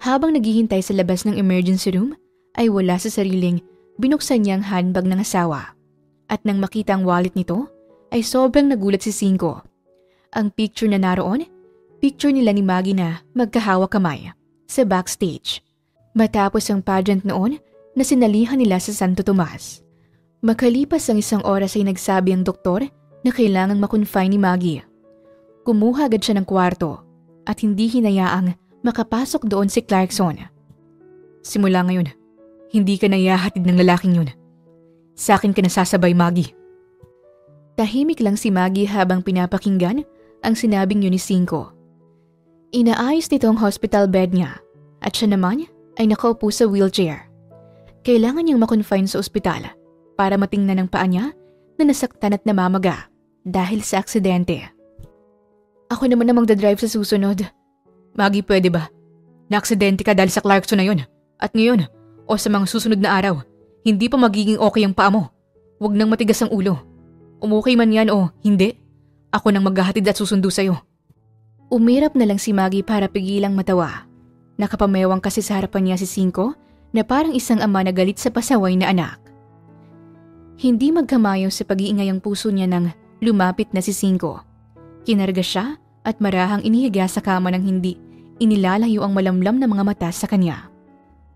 B: Habang naghihintay sa labas ng emergency room ay wala sa sariling binuksan niya ang handbag ng asawa. At nang makita ang wallet nito ay sobrang nagulat si Cinco. Ang picture na naroon, picture nila ni Maggie na magkahawak kamay sa backstage. Matapos ang pageant noon na sinalihan nila sa Santo Tomas. Makalipas ang 1 oras ay nagsabi ang doktor na kailangang makonfine ni Maggie. Kumuha agad siya ng kwarto at hindi hinayaang makapasok doon si Clarkson.
A: Simula ngayon, hindi ka na ihahatid ng lalaking yun. Sa akin ka nasasabay, Maggie.
B: Tahimik lang si Maggie habang pinapakinggan ang sinabing yun ni Cinco. Inaayos nito ang hospital bed niya at siya naman ay nakaupo sa wheelchair. Kailangan niyang makonfine sa ospital para matingnan ang paa niya na nasaktan at namamaga dahil sa aksidente. Ako naman namang dadrive sa susunod.
A: Maggie, pwede ba? Naaksidente ka dahil sa Clarkson na yun. At ngayon, o sa mga susunod na araw, hindi pa magiging okay ang paa mo. Huwag nang matigas ang ulo. Umukay man yan o hindi, ako nang maghahatid at susundo sa'yo.
B: Umirap na lang si Maggie para pigilang matawa. Nakapamewang kasi sa harapan niya si Cinco na parang isang ama na galit sa pasaway na anak. Hindi magkamayo sa pag-iingay ang puso niya nang lumapit na si Cinco. Kinarga siya at marahang inihiga sa kama ng hindi inilalayo ang malamlam na mga mata sa kanya.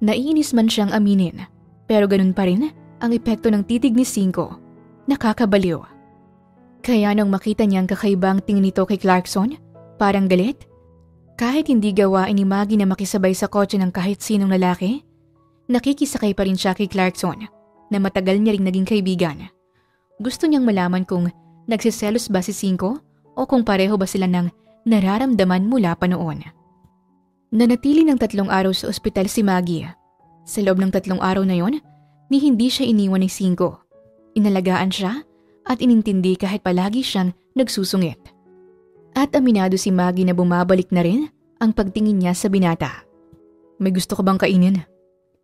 B: Naiinis man siyang aminin, pero ganun pa rin ang epekto ng titig ni Cinco. Nakakabaliw. Kaya nang makita niyang kakaibang tingin nito kay Clarkson, parang galit. Kahit hindi gawain ni Maggie na makisabay sa kotse ng kahit sinong lalaki, nakikisakay pa rin siya kay Clarkson na matagal niya ring naging kaibigan. Gusto niyang malaman kung nagsiselos ba si Cinco o kung pareho ba sila ng nararamdaman mula pa noon. Nanatili ng 3 araw sa ospital si Maggie. Sa loob ng 3 araw na yon, ni hindi siya iniwan ni Cinco. Inalagaan siya at inintindi kahit palagi siyang nagsusungit. At aminado si Maggie na bumabalik na rin ang pagtingin niya sa binata.
A: May gusto ka bang kainin?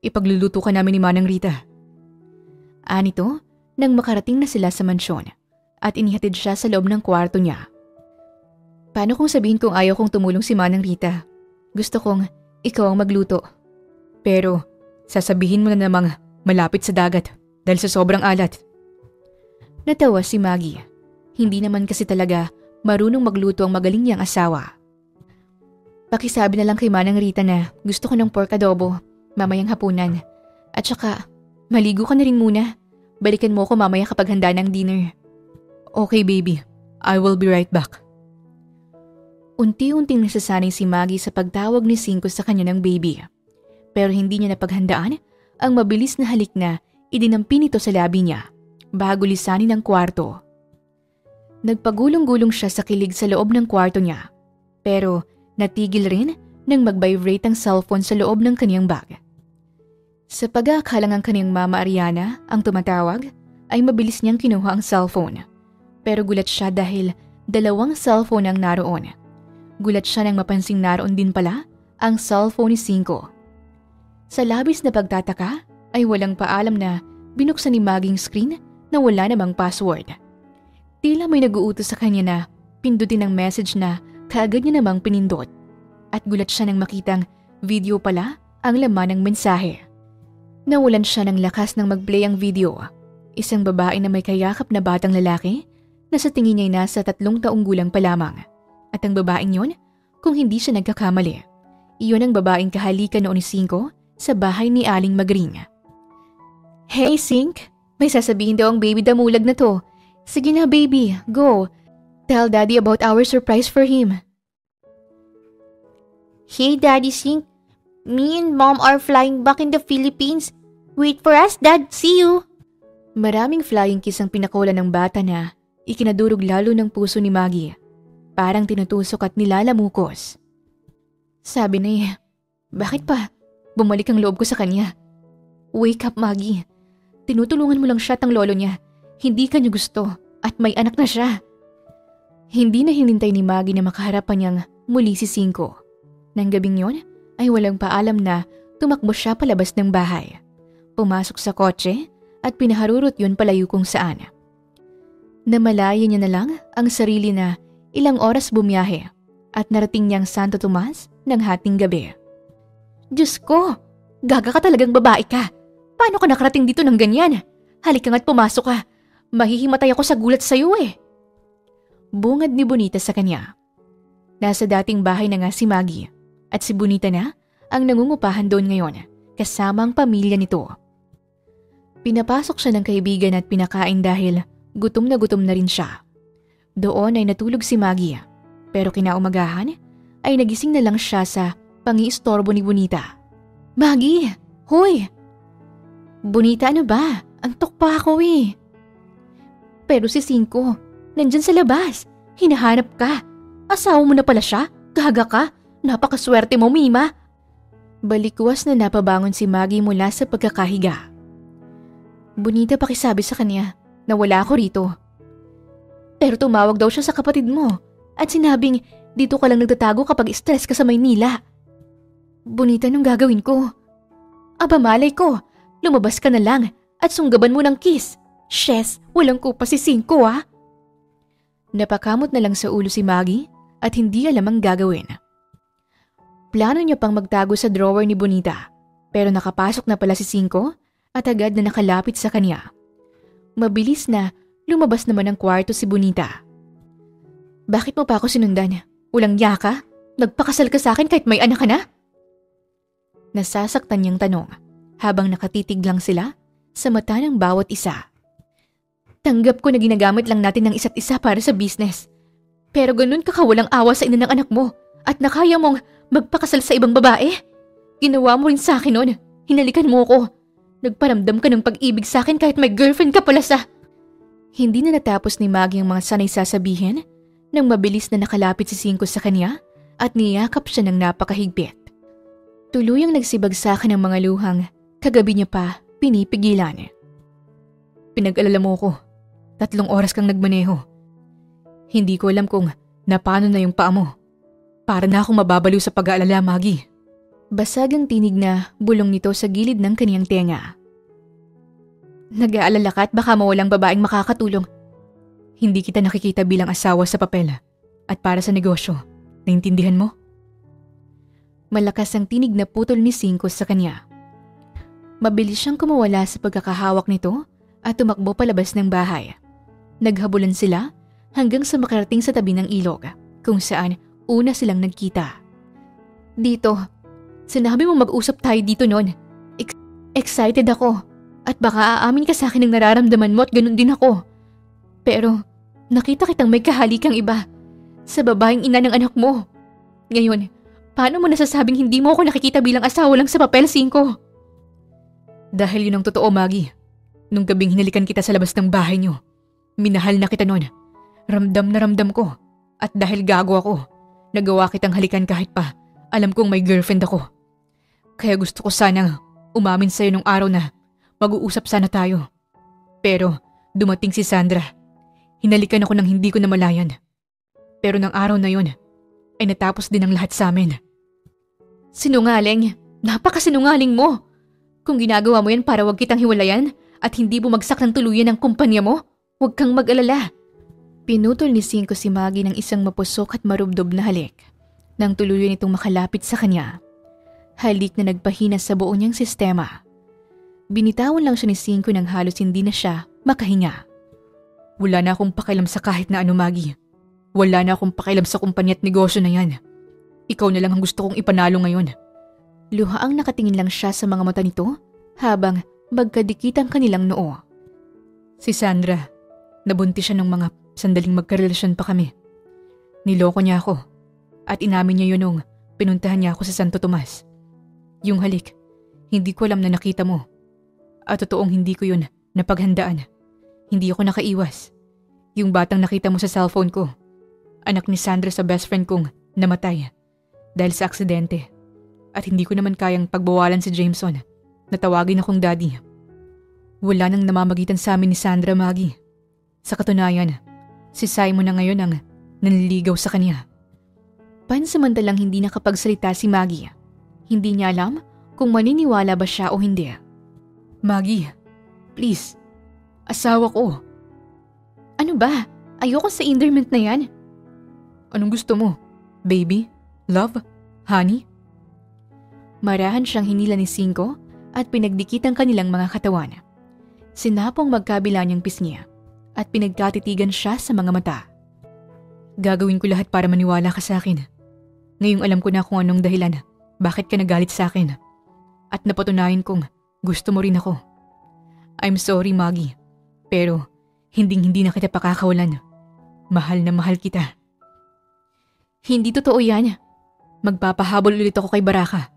A: Ipagluluto ka namin ni Manang Rita.
B: Anito, nang makarating na sila sa mansyon at inihatid siya sa loob ng kwarto niya. Paano kung sabihin kong ayaw kong tumulong si Manang Rita? Gusto kong ikaw ang magluto.
A: Pero sasabihin mo na namang malapit sa dagat dahil sa sobrang alat.
B: Natawa si Maggie. Hindi naman kasi talaga marunong magluto ang magaling niyang asawa. Pakisabi na lang kay Manang Rita na gusto ko ng pork adobo mamayang hapunan. At saka, maligo ka na rin muna. Balikan mo ko mamaya kapag handa ng dinner.
A: Okay baby, I will be right back.
B: Unti-unting nasasanay si Maggie sa pagtawag ni Cinco sa kanya ng baby. Pero hindi niya napaghandaan ang mabilis na halik na idinampi nito sa labi niya bago lisanin ang kwarto. Nagpagulong-gulong siya sa kilig sa loob ng kwarto niya, pero natigil rin nang mag-vibrate ang cellphone sa loob ng kaniyang bag. Sa pag-aakalang ang kaniyang mama Ariana ang tumatawag, ay mabilis niyang kinuha ang cellphone. Pero gulat siya dahil 2 cellphone ang naroon. Gulat siya nang mapansing naroon din pala ang cellphone ni Cinco. Sa labis na pagtataka ay walang paalam na binuksan ni Maggie screen na wala namang password. Tila may nag-uutos sa kanya na pindutin ang message na kaagad niya namang pinindot. At gulat siya nang makitang video pala ang laman ng mensahe. Nawalan siya ng lakas nang mag-play ang video. Isang babae na may kayakap na batang lalaki na sa tingin niya ay nasa 3 taong gulang pa lamang. At ang babaeng yon, kung hindi siya nagkakamali, iyon ang babaeng kahalikan noon ni Cinco sa bahay ni Aling Magring. Hey Cinc, may sasabihin daw ang baby damulag na to. Sige na baby, go. Tell daddy about our surprise for him.
C: Hey Daddy Cinc, me and Mom are flying back in the Philippines. Wait for us, Dad. See you.
B: Maraming flying kiss ang pinakulan ng bata na ikinadurog lalo ng puso ni Maggie. Parang tinutusok at nilalamukos. Sabi niya, bakit pa? Bumalik ang loob ko sa kanya. Wake up, Maggie. Tinutulungan mo lang siya at ang lolo niya. Hindi ka niya gusto at may anak na siya. Hindi na hinintay ni Maggie na makaharapan niyang muli si Cinco. Nang gabing yon ay walang paalam na tumakbo siya palabas ng bahay. Pumasok sa kotse at pinaharurot yun palayo kung saan. Namalaya niya na lang ang sarili na ilang oras bumiyahe at narating niyang Santo Tomas ng hating gabi. Diyos ko, gaga ka talagang babae ka. Paano ka nakarating dito ng ganyan? Halika nga't pumasok ka. Mahihimatay ako sa gulat sa'yo eh. Bungad ni Bonita sa kanya. Nasa dating bahay na nga si Maggie at si Bonita na ang nangungupahan doon ngayon kasama ang pamilya nito. Pinapasok siya ng kaibigan at pinakain dahil gutom na rin siya. Doon ay natulog si Maggie pero kinaumagahan ay nagising na lang siya sa pangiistorbo ni Bonita. Maggie! Hoy! Bonita, ano ba? Antok pa ako eh. Pero si Cinco, nandyan sa labas. Hinahanap ka. Asawa mo na pala siya? Gaga ka? Napakaswerte mo, Mima. Balikwas na napabangon si Maggie mula sa pagkakahiga. Bonita, pakisabi sa kanya na wala ako rito. Pero tumawag daw siya sa kapatid mo at sinabing dito ka lang nagtatago kapag stress ka sa Maynila. Bonita, anong gagawin ko? Aba malay ko, lumabas ka na lang at sunggaban mo ng kiss. Shes, walang kupa si Cinco ah. Napakamot na lang sa ulo si Maggie at hindi alam ang gagawin. Plano niya pang magtago sa drawer ni Bonita pero nakapasok na pala si Cinco at agad na nakalapit sa kanya. Mabilis na lumabas naman ng kwarto si Bonita. Bakit mo pa ako sinundan? Walang ya ka? Nagpakasal ka sa akin kahit may anak ka na? Nasasaktan niyang tanong habang nakatitig lang sila sa mata ng bawat isa. Tanggap ko na ginagamit lang natin ng isa't isa para sa business. Pero ganun ka kawalang awa sa ina ng anak mo at nakaya mong magpakasal sa ibang babae? Ginawa mo rin sa akin noon. Hinalikan mo ko. Nagparamdam ka ng pag-ibig sa akin kahit may girlfriend ka pala sa... Hindi na natapos ni Maggie ang mga sanay sasabihin nang mabilis na nakalapit si Cinco sa kanya at niyakap siya ng napakahigpit. Tuluyang nagsibagsakan ng mga luhang kagabi niya pa pinipigilan. Pinag-alala mo ko. 3 oras kang nagmaneho. Hindi ko alam kung napano na yung paa mo. Para na akong mababaliw sa pag-aalala, Maggie. Basag ang tinig na bulong nito sa gilid ng kaniyang tenga. Nag-aalala ka at baka mawalang babaeng makakatulong. Hindi kita nakikita bilang asawa sa papel at para sa negosyo. Naintindihan mo? Malakas ang tinig na putol ni Cinco sa kanya. Mabilis siyang kumawala sa pagkakahawak nito at tumakbo palabas ng bahay. Naghabulan sila hanggang sa makarating sa tabi ng ilog kung saan una silang nagkita. Dito, sinabi mo mag-usap tayo dito noon. Excited ako at baka aamin ka sa akin ng nararamdaman mo at ganun din ako. Pero nakita kitang may kahalikang iba. sa babaeng ina ng anak mo. Ngayon, paano mo nasasabing hindi mo ako nakikita bilang asawa lang sa papel, 5?
A: Dahil yun ang totoo, Maggie. Nung gabing hinalikan kita sa labas ng bahay niyo, minahal na kita noon. Ramdam na ramdam ko. At dahil gago ako, nagawa kitang halikan kahit pa alam kong may girlfriend ako. Kaya gusto ko sanang umamin sa'yo nung araw na mag-uusap sana tayo. Pero dumating si Sandra. Hinalikan ako ng hindi ko namalayan. Pero ng araw na yun, ay natapos din ang lahat sa amin.
B: Sinungaling. Napakasinungaling mo. Kung ginagawa mo yan para wag kitang hiwalayan at hindi bumagsak ng tuluyan ang kumpanya mo, huwag kang mag-alala. Pinutol ni 5 si Maggie ng isang mapusok at marubdob na halik nang tuluyan itong makalapit sa kanya. Halik na nagpahina sa buo niyang sistema. Binitawan lang siya ni 5 nang halos hindi na siya makahinga.
A: Wala na akong pakialam sa kahit na ano, Maggie. Wala na akong pakialam sa kumpanya at negosyo na yan. Ikaw na lang ang gusto kong ipanalo ngayon.
B: Luhaang nakatingin lang siya sa mga mata nito habang magkadikit ang kanilang noo.
A: Si Sandra, nabuntis siya ng mga sandaling magkarelasyon pa kami. Niloko niya ako at inamin niya yun nung pinuntahan niya ako sa Santo Tomas. Yung halik, hindi ko alam na nakita mo. At totoong hindi ko yun napaghandaan. Hindi ako nakaiwas. Yung batang nakita mo sa cellphone ko, anak ni Sandra sa best friend kong namatay dahil sa aksidente. At hindi ko naman kayang pagbawalan si Jameson na tawagin akong daddy. Wala nang namamagitan sa amin ni Sandra, Maggie. Sa katunayan, si Simon na ngayon ang nanliligaw sa kanya.
B: Pansamantalang hindi nakapagsalita si Maggie. Hindi niya alam kung maniniwala ba siya o hindi.
A: Maggie, please, asawa ko.
B: Ano ba? Ayoko sa endearment na yan.
A: Anong gusto mo? Baby? Love? Honey?
B: Marahan siyang hinila ni 5 at pinagdikit ang kanilang mga katawan. Sinapong magkabila niyang pisngi at pinagkatitigan siya sa mga mata.
A: Gagawin ko lahat para maniwala ka sa akin. Ngayong alam ko na kung anong dahilan bakit ka nagalit sa akin. At napatunayan kong gusto mo rin ako. I'm sorry, Maggie. Pero hindi na kita pakakawalan. Mahal na mahal kita.
B: Hindi totoo yan.
A: Magpapahabol ulit ako kay Baraka.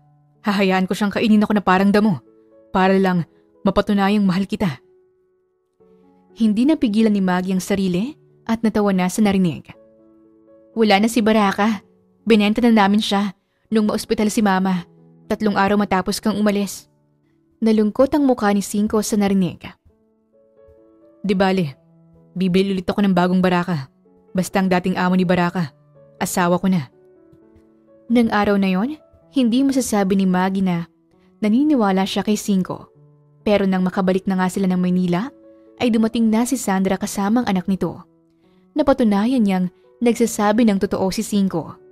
A: Hahayaan ko siyang kainin ako na parang damo para lang mapatunayang mahal kita.
B: Hindi napigilan ni Maggie ang sarili at natawa na sa narinig. Wala na si Baraka. Binenta na namin siya nung maospital si Mama. 3 araw matapos kang umalis. Nalungkot ang mukha ni 5 sa narinig.
A: Di bale, bibili ulit ako ng bagong Baraka. Basta ang dating amo ni Baraka, asawa ko na.
B: Nang araw na yon, hindi masasabi ni Maggie na naniniwala siya kay 5. Pero nang makabalik na nga sila ng Maynila, ay dumating na si Sandra kasamang anak nito. Napatunayan niyang nagsasabi ng totoo si 5.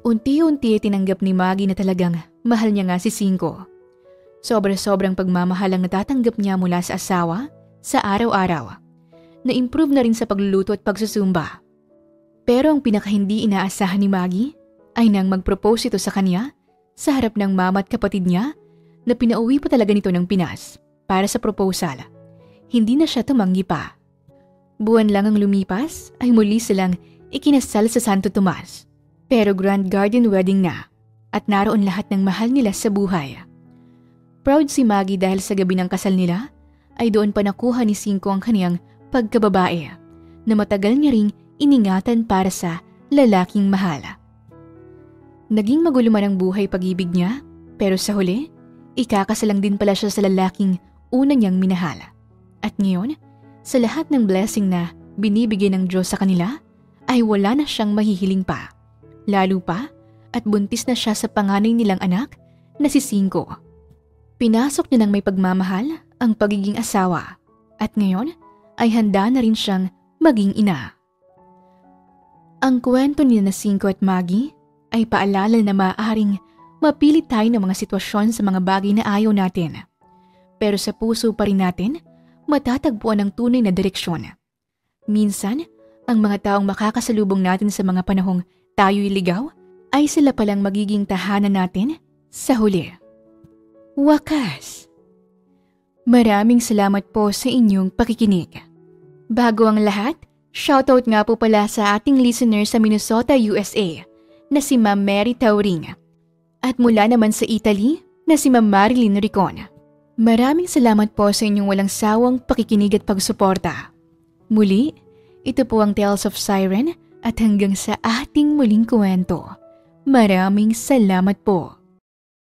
B: Unti-unti tinanggap ni Maggie na talagang mahal niya nga si 5. Sobra-sobrang pagmamahal ang natatanggap niya mula sa asawa sa araw-araw. Na-improve na rin sa pagluluto at pagsusumba. Pero ang pinaka-hindi inaasahan ni Maggie ay nang mag-propose ito sa kanya sa harap ng mama at kapatid niya na pinauwi pa talaga nito ng Pinas para sa proposal. Hindi na siya tumanggi pa. Buwan lang ang lumipas ay muli silang ikinasal sa Santo Tomas. Pero grand garden wedding na at naroon lahat ng mahal nila sa buhay. Proud si Maggie dahil sa gabi ng kasal nila ay doon pa nakuha ni 5 ang kaniyang pagkababae na matagal niya ring iningatan para sa lalaking mahal. Naging magulo man ang buhay pag-ibig niya, pero sa huli, ikakasalang din pala siya sa lalaking una niyang minahal. At ngayon, sa lahat ng blessing na binibigay ng Diyos sa kanila, ay wala na siyang mahihiling pa. Lalo pa, at buntis na siya sa panganay nilang anak na si 5. Pinasok niya ng may pagmamahal ang pagiging asawa, at ngayon ay handa na rin siyang maging ina. Ang kwento ni na 5 at Maggie ay paalala na maaaring mapilit tayo ng mga sitwasyon sa mga bagay na ayaw natin. Pero sa puso pa rin natin, matatagpuan ang tunay na direksyon. Minsan, ang mga taong makakasalubong natin sa mga panahong tayo'y ligaw ay sila palang magiging tahanan natin sa huli. Wakas! Maraming salamat po sa inyong pakikinig. Bago ang lahat, Shoutout nga po pala sa ating listener sa Minnesota, USA na si Ma'am Mary Tauring. At mula naman sa Italy na si Ma'am Marilyn Ricon. Maraming salamat po sa inyong walang sawang pakikinig at pagsuporta. Muli, ito po ang Tales of Siren at hanggang sa ating muling kwento. Maraming salamat po.